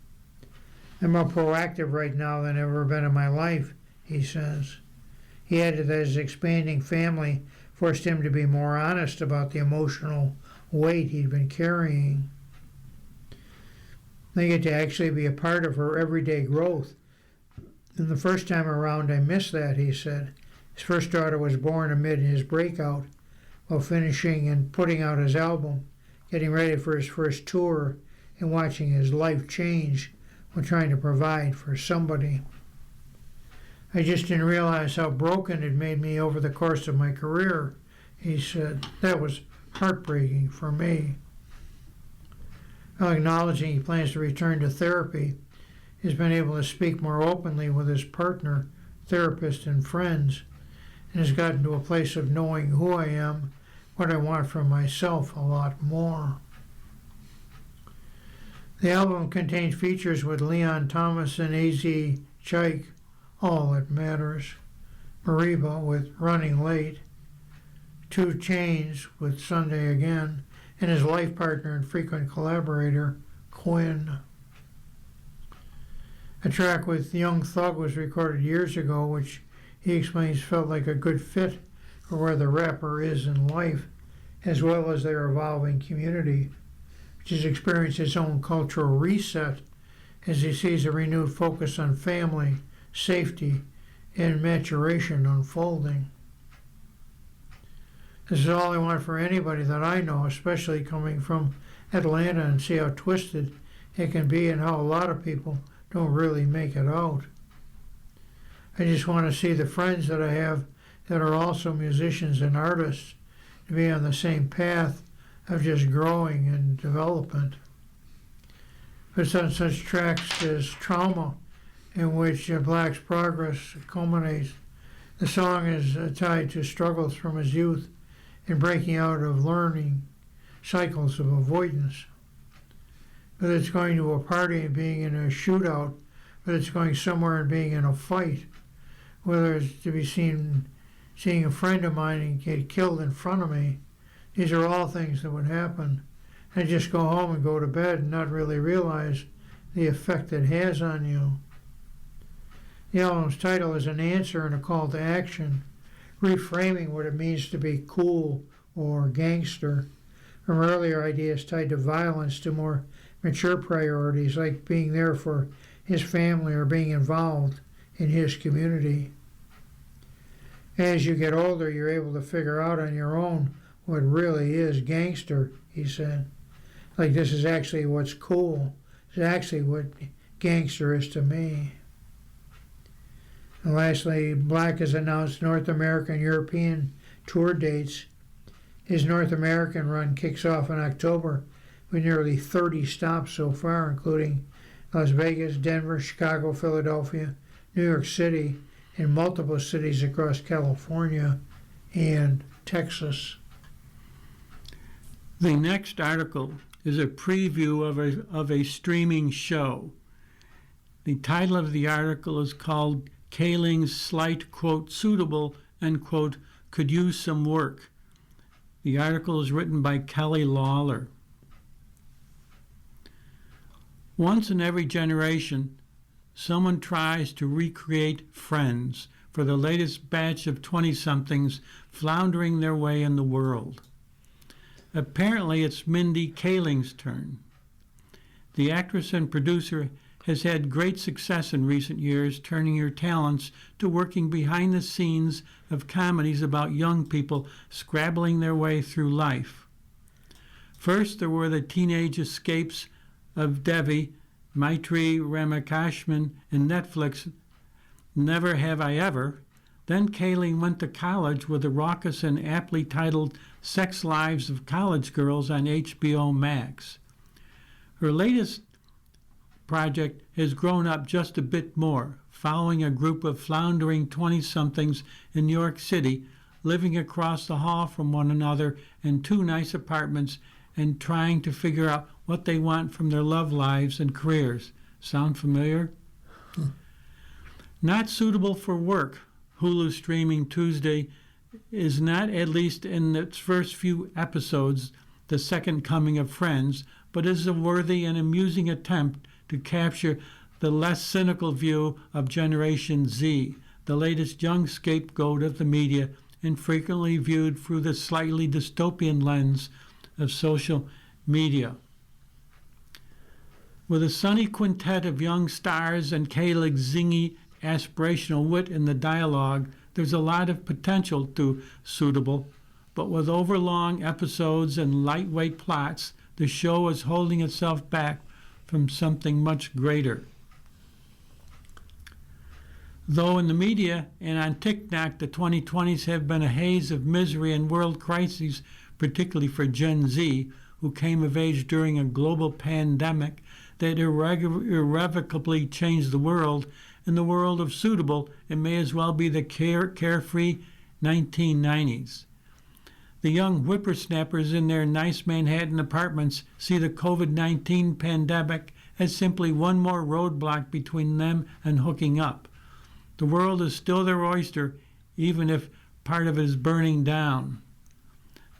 I'm more proactive right now than I've ever been in my life, he says. He added that his expanding family forced him to be more honest about the emotional weight he'd been carrying. They get to actually be a part of her everyday growth. And the first time around, I missed that, he said. His first daughter was born amid his breakout, while finishing and putting out his album, getting ready for his first tour, and watching his life change while trying to provide for somebody. I just didn't realize how broken it made me over the course of my career, he said. That was heartbreaking for me. While acknowledging he plans to return to therapy, he's been able to speak more openly with his partner, therapist, and friends, and has gotten to a place of knowing who I am, what I want from myself a lot more. The album contains features with Leon Thomas and A.Z. Chike, All That Matters, Mariba with Running Late, 2 Chainz with Sunday Again, and his life partner and frequent collaborator, Quinn. A track with Young Thug was recorded years ago, which he explains felt like a good fit for where the rapper is in life, as well as their evolving community, which has experienced its own cultural reset as he sees a renewed focus on family, safety, and maturation unfolding. This is all I want for anybody that I know, especially coming from Atlanta, and see how twisted it can be and how a lot of people don't really make it out. I just want to see the friends that I have that are also musicians and artists to be on the same path of just growing and development. It's on such tracks as Trauma, in which Black's progress culminates. The song is tied to struggles from his youth in breaking out of learning cycles of avoidance. Whether it's going to a party and being in a shootout, whether it's going somewhere and being in a fight, whether it's to be seeing a friend of mine get killed in front of me, these are all things that would happen. and just go home and go to bed and not really realize the effect it has on you. The album's title is an answer and a call to action, reframing what it means to be cool or gangster from earlier ideas tied to violence to more mature priorities like being there for his family or being involved in his community. As you get older, you're able to figure out on your own what really is gangster, he said. Like, this is actually what's cool. It's actually what gangster is to me. And lastly, Black has announced North American and European tour dates. His North American run kicks off in October with nearly 30 stops so far, including Las Vegas, Denver, Chicago, Philadelphia, New York City, and multiple cities across California and Texas. The next article is a preview of a streaming show. The title of the article is called Kaling's Slight, quote, suitable, end quote, could use some work. The article is written by Kelly Lawler. Once in every generation, someone tries to recreate Friends for the latest batch of 20-somethings floundering their way in the world. Apparently, it's Mindy Kaling's turn. The actress and producer has had great success in recent years, turning her talents to working behind the scenes of comedies about young people scrabbling their way through life. First, there were the teenage escapes of Devi, Maitri Ramakashman, and Netflix Never Have I Ever. Then Kaling went to college with the raucous and aptly titled Sex Lives of College Girls on HBO Max. Her latest project has grown up just a bit more, following a group of floundering 20-somethings in New York City, living across the hall from one another in two nice apartments and trying to figure out what they want from their love lives and careers. Sound familiar? Not suitable for work, Hulu streaming Tuesday is not, at least in its first few episodes, the second coming of Friends, but is a worthy and amusing attempt to capture the less cynical view of Generation Z, the latest young scapegoat of the media, and frequently viewed through the slightly dystopian lens of social media. With a sunny quintet of young stars and Kaling's zingy, aspirational wit in the dialogue, there's a lot of potential to Suitable, but with overlong episodes and lightweight plots, the show is holding itself back from something much greater. Though in the media and on TikTok, the 2020s have been a haze of misery and world crises, particularly for Gen Z, who came of age during a global pandemic that irrevocably changed the world. In the world of Suitable, it may as well be the carefree 1990s. The young whippersnappers in their nice Manhattan apartments see the COVID-19 pandemic as simply one more roadblock between them and hooking up. The world is still their oyster, even if part of it is burning down.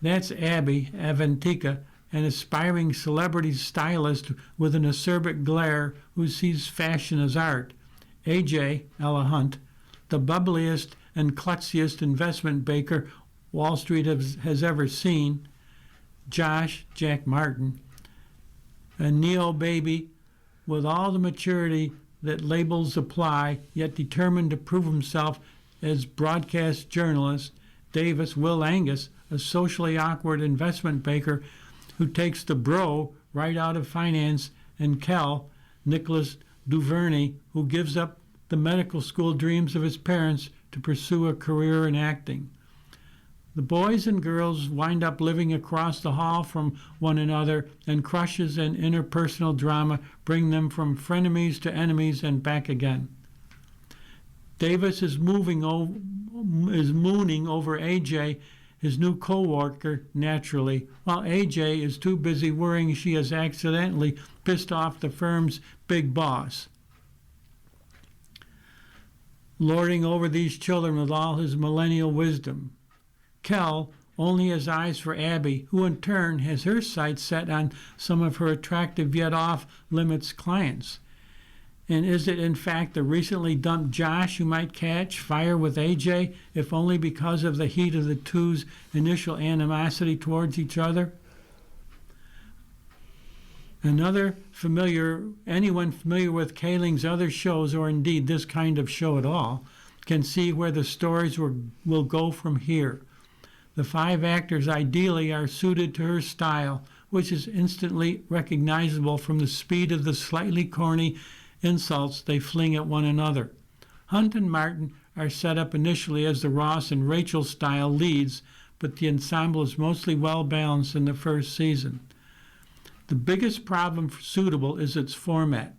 That's Abby Avantika, an aspiring celebrity stylist with an acerbic glare who sees fashion as art. AJ, Ella Hunt, the bubbliest and klutziest investment banker Wall Street has ever seen. Josh, Jack Martin, a neo-baby with all the maturity that labels apply, yet determined to prove himself as broadcast journalist. Davis, Will Angus, a socially awkward investment banker who takes the bro right out of finance, and Kel, Nicholas Duvernay, who gives up the medical school dreams of his parents to pursue a career in acting. The boys and girls wind up living across the hall from one another, and crushes and interpersonal drama bring them from frenemies to enemies and back again. Davis is mooning over AJ, his new co-worker, naturally, while AJ is too busy worrying she has accidentally pissed off the firm's big boss. Lording over these children with all his millennial wisdom. Kel, only has eyes for Abby, who in turn has her sights set on some of her attractive yet off-limits clients. And is it in fact the recently dumped Josh who might catch fire with AJ, if only because of the heat of the two's initial animosity towards each other? Anyone familiar with Kaling's other shows, or indeed this kind of show at all, can see where the stories will go from here. The 5 actors ideally are suited to her style, which is instantly recognizable from the speed of the slightly corny insults they fling at one another. Hunt and Martin are set up initially as the Ross and Rachel style leads, but the ensemble is mostly well balanced in the first season. The biggest problem for Suitable is its format.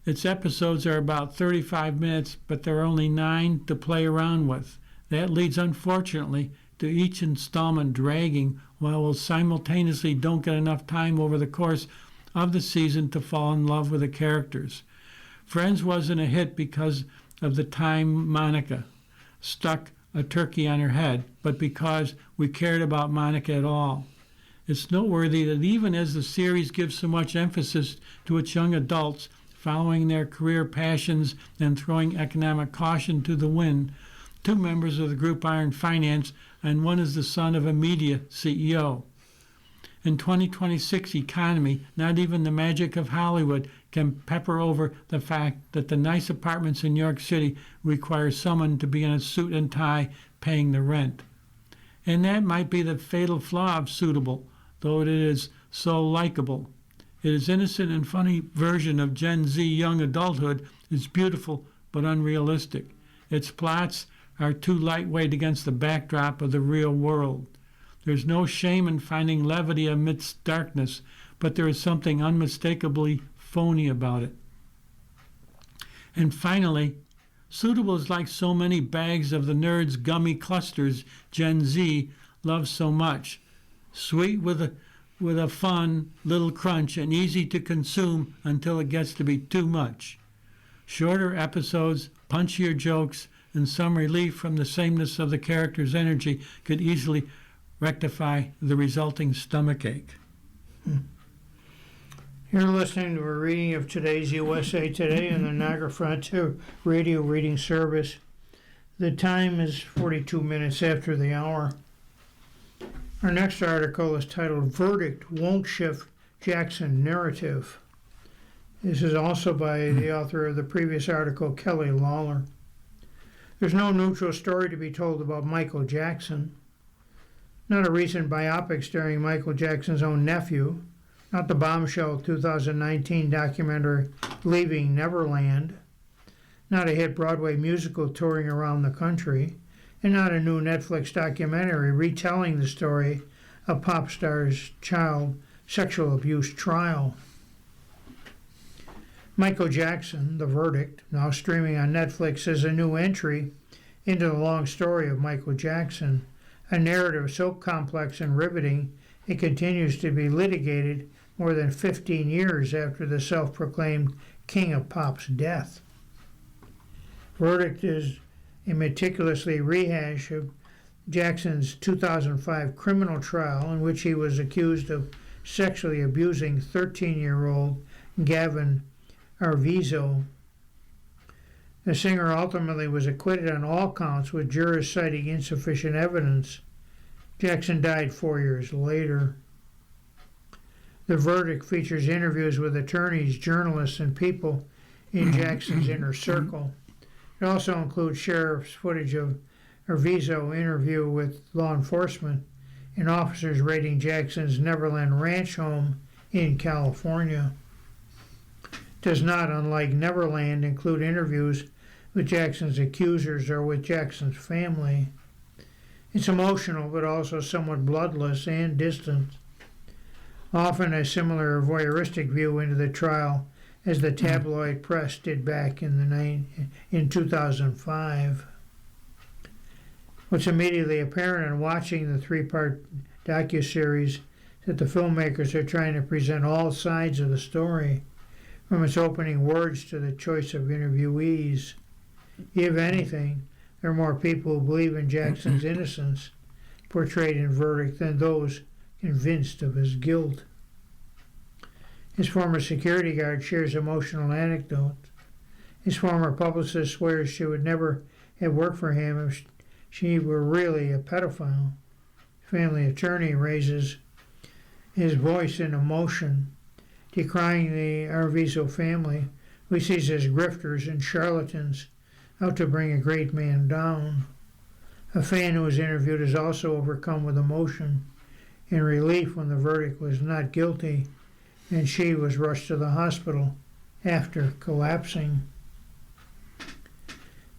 Its episodes are about 35 minutes, but there are only 9 to play around with. That leads, unfortunately, to each installment dragging, while we simultaneously don't get enough time over the course of the season to fall in love with the characters. Friends wasn't a hit because of the time Monica stuck a turkey on her head, but because we cared about Monica at all. It's noteworthy that even as the series gives so much emphasis to its young adults following their career passions and throwing economic caution to the wind, 2 members of the group are in finance and one is the son of a media CEO. In 2026 economy, not even the magic of Hollywood can pepper over the fact that the nice apartments in New York City require someone to be in a suit and tie paying the rent. And that might be the fatal flaw of Suitable, though it is so likable. It is innocent and funny version of Gen Z young adulthood is beautiful but unrealistic. Its plots are too lightweight against the backdrop of the real world. There's no shame in finding levity amidst darkness, but there is something unmistakably phony about it. And finally, Suitable is like so many bags of the nerds' gummy clusters Gen Z loves so much. Sweet with a fun little crunch and easy to consume until it gets to be too much. Shorter episodes, punchier jokes, and some relief from the sameness of the character's energy could easily rectify the resulting stomachache. You're listening to a reading of today's USA Today in the Niagara Frontier Radio Reading Service. The time is 42 minutes after the hour. Our next article is titled Verdict Won't Shift Jackson Narrative. This is also by the author of the previous article, Kelly Lawler. There's no neutral story to be told about Michael Jackson. Not a recent biopic starring Michael Jackson's own nephew, not the bombshell 2019 documentary Leaving Neverland, not a hit Broadway musical touring around the country, and not a new Netflix documentary retelling the story of pop star's child sexual abuse trial. Michael Jackson, The Verdict, now streaming on Netflix, is a new entry into the long story of Michael Jackson, a narrative so complex and riveting it continues to be litigated more than 15 years after the self-proclaimed King of Pop's death. Verdict is a meticulously rehash of Jackson's 2005 criminal trial in which he was accused of sexually abusing 13-year-old Gavin Arvizo. The singer ultimately was acquitted on all counts, with jurors citing insufficient evidence. Jackson died 4 years later. The Verdict features interviews with attorneys, journalists, and people in Jackson's inner circle. It also includes sheriff's footage of Arvizo interview with law enforcement and officers raiding Jackson's Neverland Ranch home in California. It does not, unlike Neverland, include interviews with Jackson's accusers or with Jackson's family. It's emotional, but also somewhat bloodless and distant. Often a similar voyeuristic view into the trial as the tabloid press did back in 2005. What's immediately apparent in watching the 3-part docuseries is that the filmmakers are trying to present all sides of the story, from its opening words to the choice of interviewees. If anything, there are more people who believe in Jackson's innocence portrayed in verdict than those convinced of his guilt. His former security guard shares emotional anecdotes. His former publicist swears she would never have worked for him if she were really a pedophile. Family attorney raises his voice in emotion, decrying the Arvizo family, who he sees as grifters and charlatans out to bring a great man down. A fan who was interviewed is also overcome with emotion and relief when the verdict was not guilty, and she was rushed to the hospital after collapsing.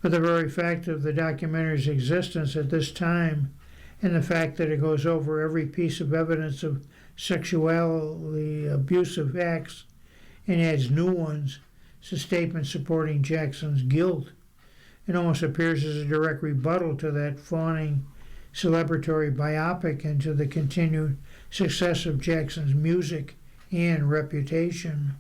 But the very fact of the documentary's existence at this time, and the fact that it goes over every piece of evidence of sexually abusive acts and adds new ones, is a statement supporting Jackson's guilt. It almost appears as a direct rebuttal to that fawning celebratory biopic and to the continued success of Jackson's music and reputation.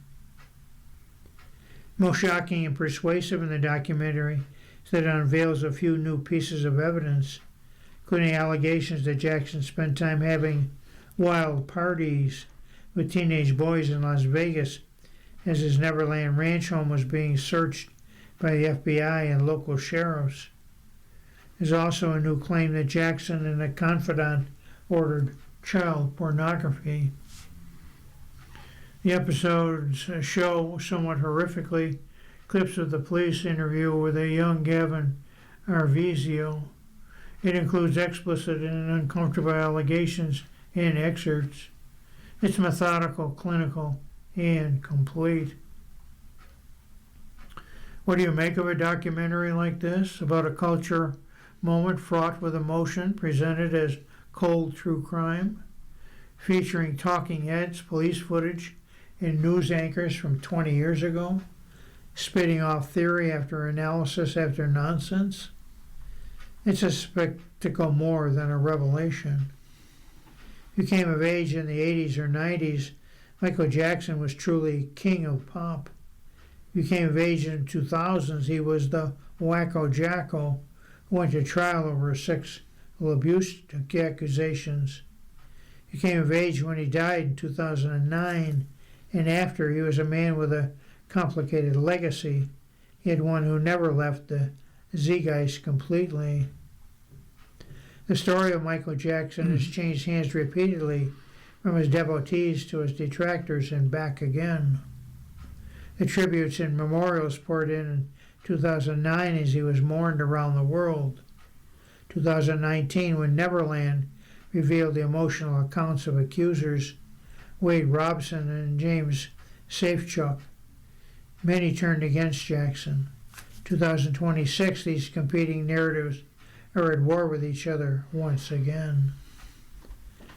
Most shocking and persuasive in the documentary is that it unveils a few new pieces of evidence, including allegations that Jackson spent time having wild parties with teenage boys in Las Vegas as his Neverland Ranch home was being searched by the FBI and local sheriffs. There's also a new claim that Jackson and a confidant ordered child pornography. The episodes show, somewhat horrifically, clips of the police interview with a young Gavin Arvizo. It includes explicit and uncomfortable allegations and excerpts. It's methodical, clinical, and complete. What do you make of a documentary like this about a culture moment fraught with emotion, presented as cold true crime, featuring talking heads, police footage, and news anchors from 20 years ago, spitting off theory after analysis after nonsense? It's a spectacle more than a revelation. If you came of age in the 80s or 90s, Michael Jackson was truly king of pop. If you came of age in the 2000s, he was the wacko jacko who went to trial over sexual abuse accusations. He came of age when he died in 2009, and after, he was a man with a complicated legacy. He had one who never left the zeitgeist completely. The story of Michael Jackson has changed hands repeatedly, from his devotees to his detractors and back again. The tributes and memorials poured in 2009 as he was mourned around the world. 2019, when Neverland revealed the emotional accounts of accusers Wade Robson and James Safechuck. Many turned against Jackson. 2026, these competing narratives are at war with each other once again.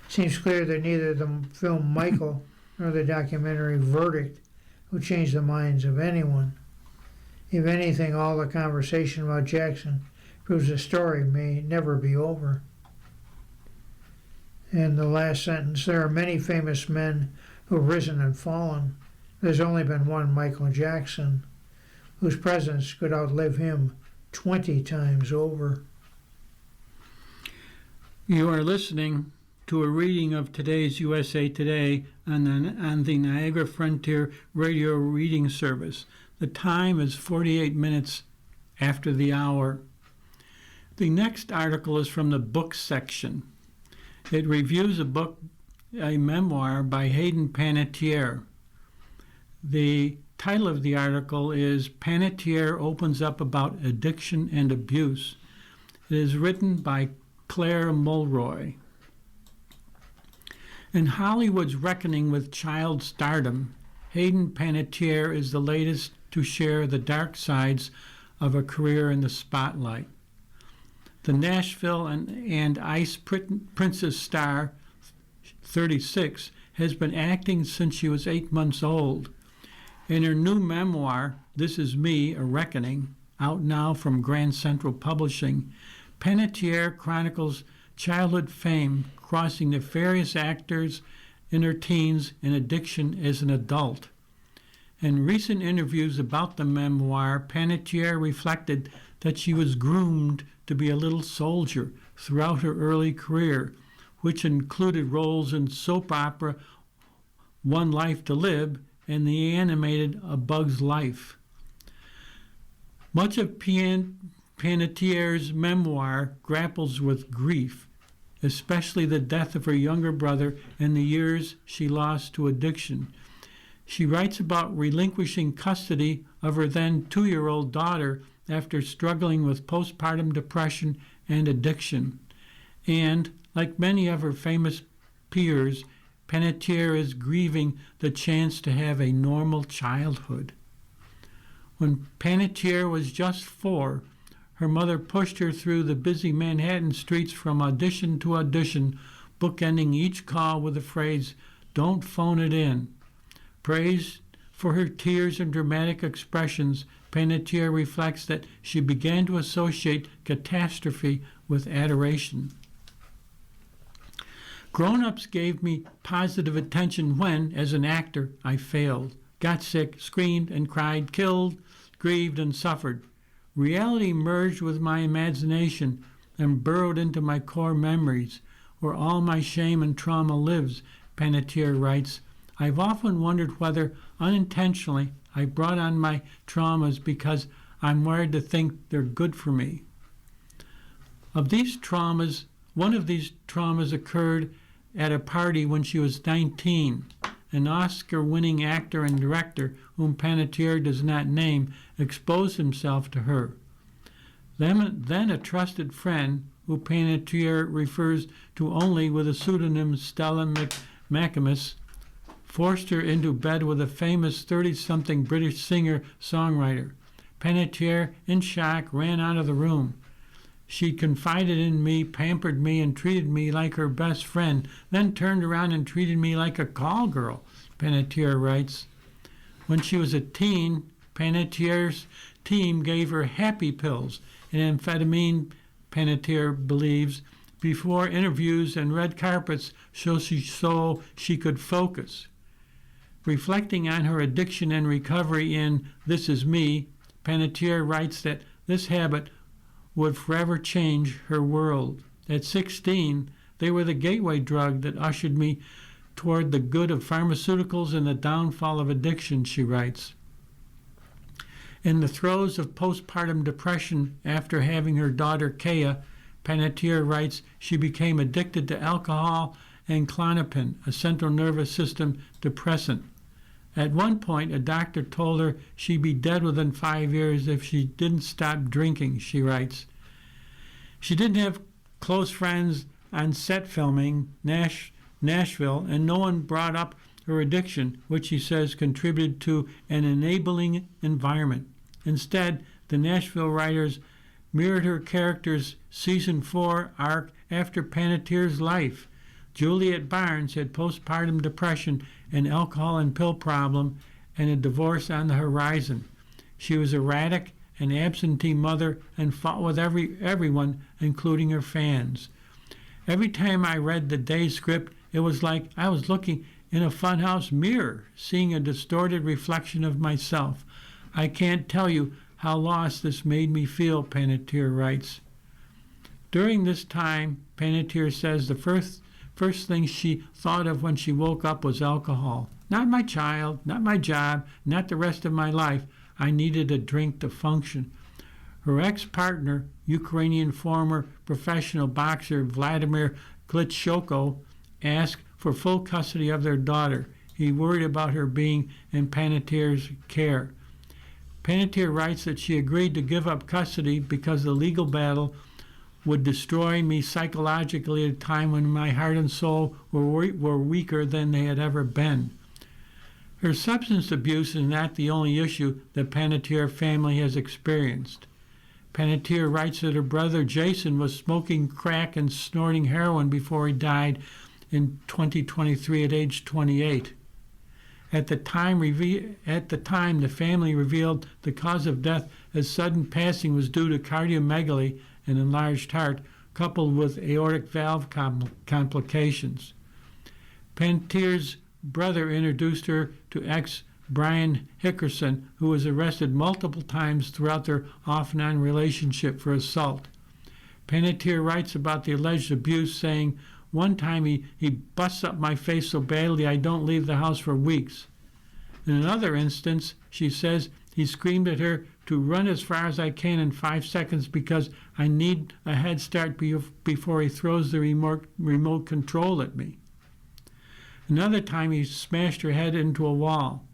Seems clear that neither the film Michael nor the documentary Verdict will change the minds of anyone. If anything, all the conversation about Jackson proves the story may never be over. And the last sentence, there are many famous men who have risen and fallen. There's only been one Michael Jackson, whose presence could outlive him 20 times over. You are listening to a reading of today's USA Today on the Niagara Frontier Radio Reading Service. The time is 48 minutes after the hour. The next article is from the books section. It reviews a memoir by Hayden Panettiere. The title of the article is Panettiere Opens Up About Addiction and Abuse. It is written by Claire Mulroy. In Hollywood's reckoning with child stardom, Hayden Panettiere is the latest to share the dark sides of a career in the spotlight. The Nashville and Ice Princess star, 36, has been acting since she was 8 months old. In her new memoir, This Is Me, A Reckoning, out now from Grand Central Publishing, Panettiere chronicles childhood fame crossing nefarious actors in her teens and addiction as an adult. In recent interviews about the memoir, Panettiere reflected that she was groomed to be a little soldier throughout her early career, which included roles in soap opera One Life to Live and the animated A Bug's Life. Much of Panettière's memoir grapples with grief, especially the death of her younger brother and the years she lost to addiction. She writes about relinquishing custody of her then 2-year-old daughter after struggling with postpartum depression and addiction. And, like many of her famous peers, Panettière is grieving the chance to have a normal childhood. When Panettière was just 4, her mother pushed her through the busy Manhattan streets from audition to audition, bookending each call with the phrase, "Don't phone it in." Praised for her tears and dramatic expressions, Panettière reflects that she began to associate catastrophe with adoration. Grown-ups gave me positive attention when, as an actor, I failed, got sick, screamed and cried, killed, grieved, and suffered. Reality merged with my imagination and burrowed into my core memories, where all my shame and trauma lives, Panettière writes. I've often wondered whether, unintentionally, I brought on my traumas because I'm wired to think they're good for me. One of these traumas occurred at a party when she was 19. An Oscar-winning actor and director, whom Panettière does not name, exposed himself to her. Then a trusted friend, who Panettière refers to only with the pseudonym Stella McManus, forced her into bed with a famous 30-something British singer-songwriter. Panettière, in shock, ran out of the room. She confided in me, pampered me, and treated me like her best friend, then turned around and treated me like a call girl, Panettière writes. When she was a teen, Panettière's team gave her happy pills and amphetamine, Panettière believes, before interviews and red carpets so she could focus. Reflecting on her addiction and recovery in This Is Me, Panettière writes that this habit would forever change her world. At 16, they were the gateway drug that ushered me toward the good of pharmaceuticals and the downfall of addiction, she writes. In the throes of postpartum depression after having her daughter Kea, Panettière writes she became addicted to alcohol and Klonopin, a central nervous system depressant. At one point, a doctor told her she'd be dead within 5 years if she didn't stop drinking, she writes. She didn't have close friends on set filming Nashville, and no one brought up her addiction, which she says contributed to an enabling environment. Instead, the Nashville writers mirrored her character's season 4 arc after Panettière's life. Juliet Barnes had postpartum depression, an alcohol and pill problem, and a divorce on the horizon. She was erratic, an absentee mother, and fought with everyone, including her fans. Every time I read the day script, it was like I was looking in a funhouse mirror, seeing a distorted reflection of myself. I can't tell you how lost this made me feel, Panettière writes. During this time, Panettière says the first thing she thought of when she woke up was alcohol. Not my child, not my job, not the rest of my life. I needed a drink to function. Her ex-partner, Ukrainian former professional boxer Vladimir Klitschko, asked for full custody of their daughter. He worried about her being in Panettière's care. Panettière writes that she agreed to give up custody because the legal battle would destroy me psychologically at a time when my heart and soul were weaker than they had ever been. Her substance abuse is not the only issue the Panettière family has experienced. Panettière writes that her brother Jason was smoking crack and snorting heroin before he died in 2023 at age 28. At the time, the family revealed the cause of death as sudden passing was due to cardiomegaly, an enlarged heart, coupled with aortic valve complications. Panettière's brother introduced her to ex-Brian Hickerson, who was arrested multiple times throughout their off-and-on relationship for assault. Panettiere writes about the alleged abuse, saying, "One time he busts up my face so badly I don't leave the house for weeks." In another instance, she says, he screamed at her to run as far as I can in 5 seconds because I need a head start before he throws the remote control at me. Another time he smashed her head into a wall.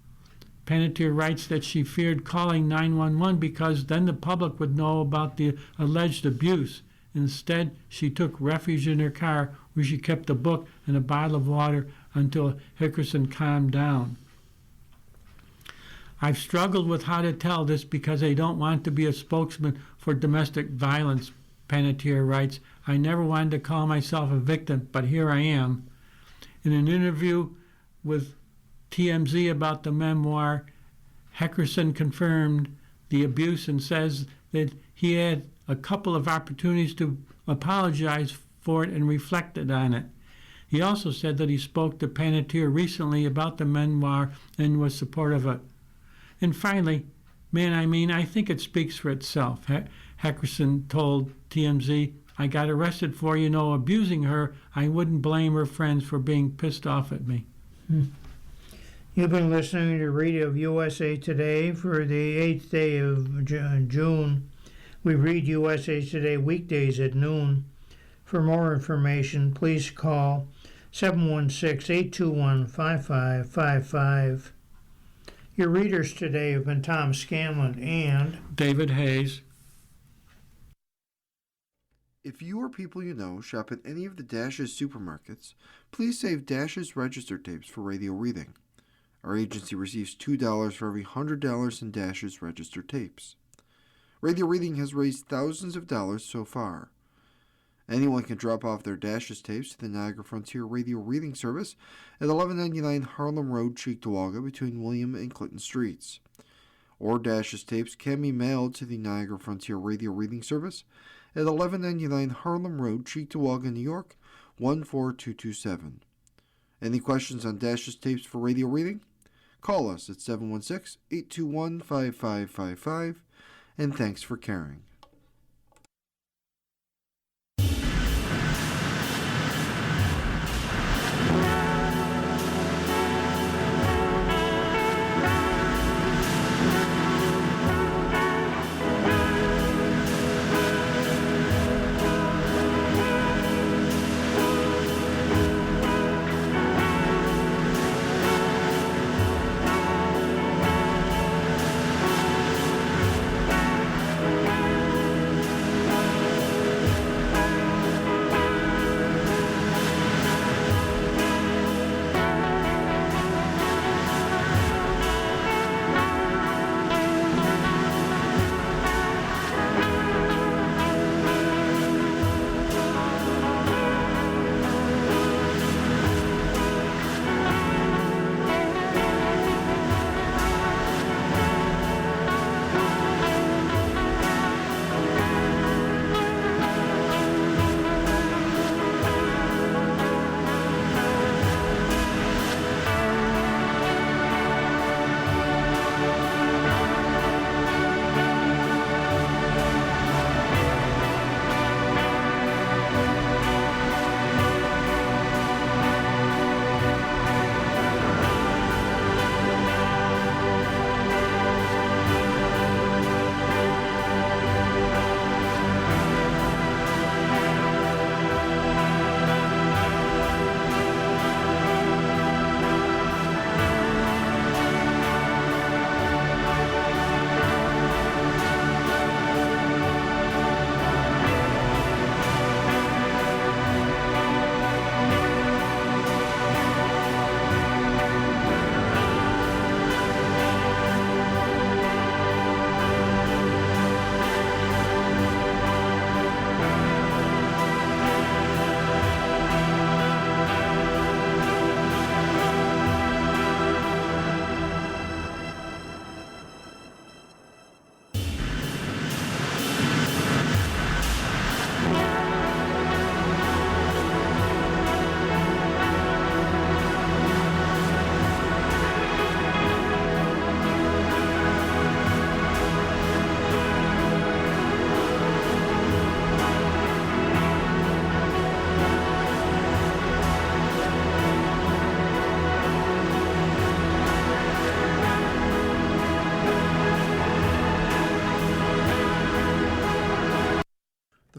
Panettiere writes that she feared calling 911 because then the public would know about the alleged abuse. Instead, she took refuge in her car where she kept a book and a bottle of water until Hickerson calmed down. I've struggled with how to tell this because I don't want to be a spokesman for domestic violence, Panettiere writes. I never wanted to call myself a victim, but here I am. In an interview with TMZ about the memoir, Hickerson confirmed the abuse and says that he had a couple of opportunities to apologize for it and reflected on it. He also said that he spoke to Panettiere recently about the memoir and was supportive of it. And finally, I think it speaks for itself. Hickerson told TMZ, I got arrested for, abusing her. I wouldn't blame her friends for being pissed off at me. You've been listening to Radio USA Today for the 8th day of June. We read USA Today weekdays at noon. For more information, please call 716-821-5555. Your readers today have been Tom Scanlon and David Hayes. If you or people you know shop at any of the Dash's supermarkets, please save Dash's register tapes for radio reading. Our agency receives $2 for every $100 in Dash's register tapes. Radio reading has raised thousands of dollars so far. Anyone can drop off their Dash's tapes to the Niagara Frontier Radio Reading Service at 1199 Harlem Road, Cheektowaga, between William and Clinton Streets. Or Dash's tapes can be mailed to the Niagara Frontier Radio Reading Service at 1199 Harlem Road, Cheektowaga, New York, 14227. Any questions on Dash's tapes for radio reading? Call us at 716-821-5555, and thanks for caring.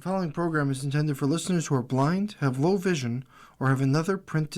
The following program is intended for listeners who are blind, have low vision, or have another print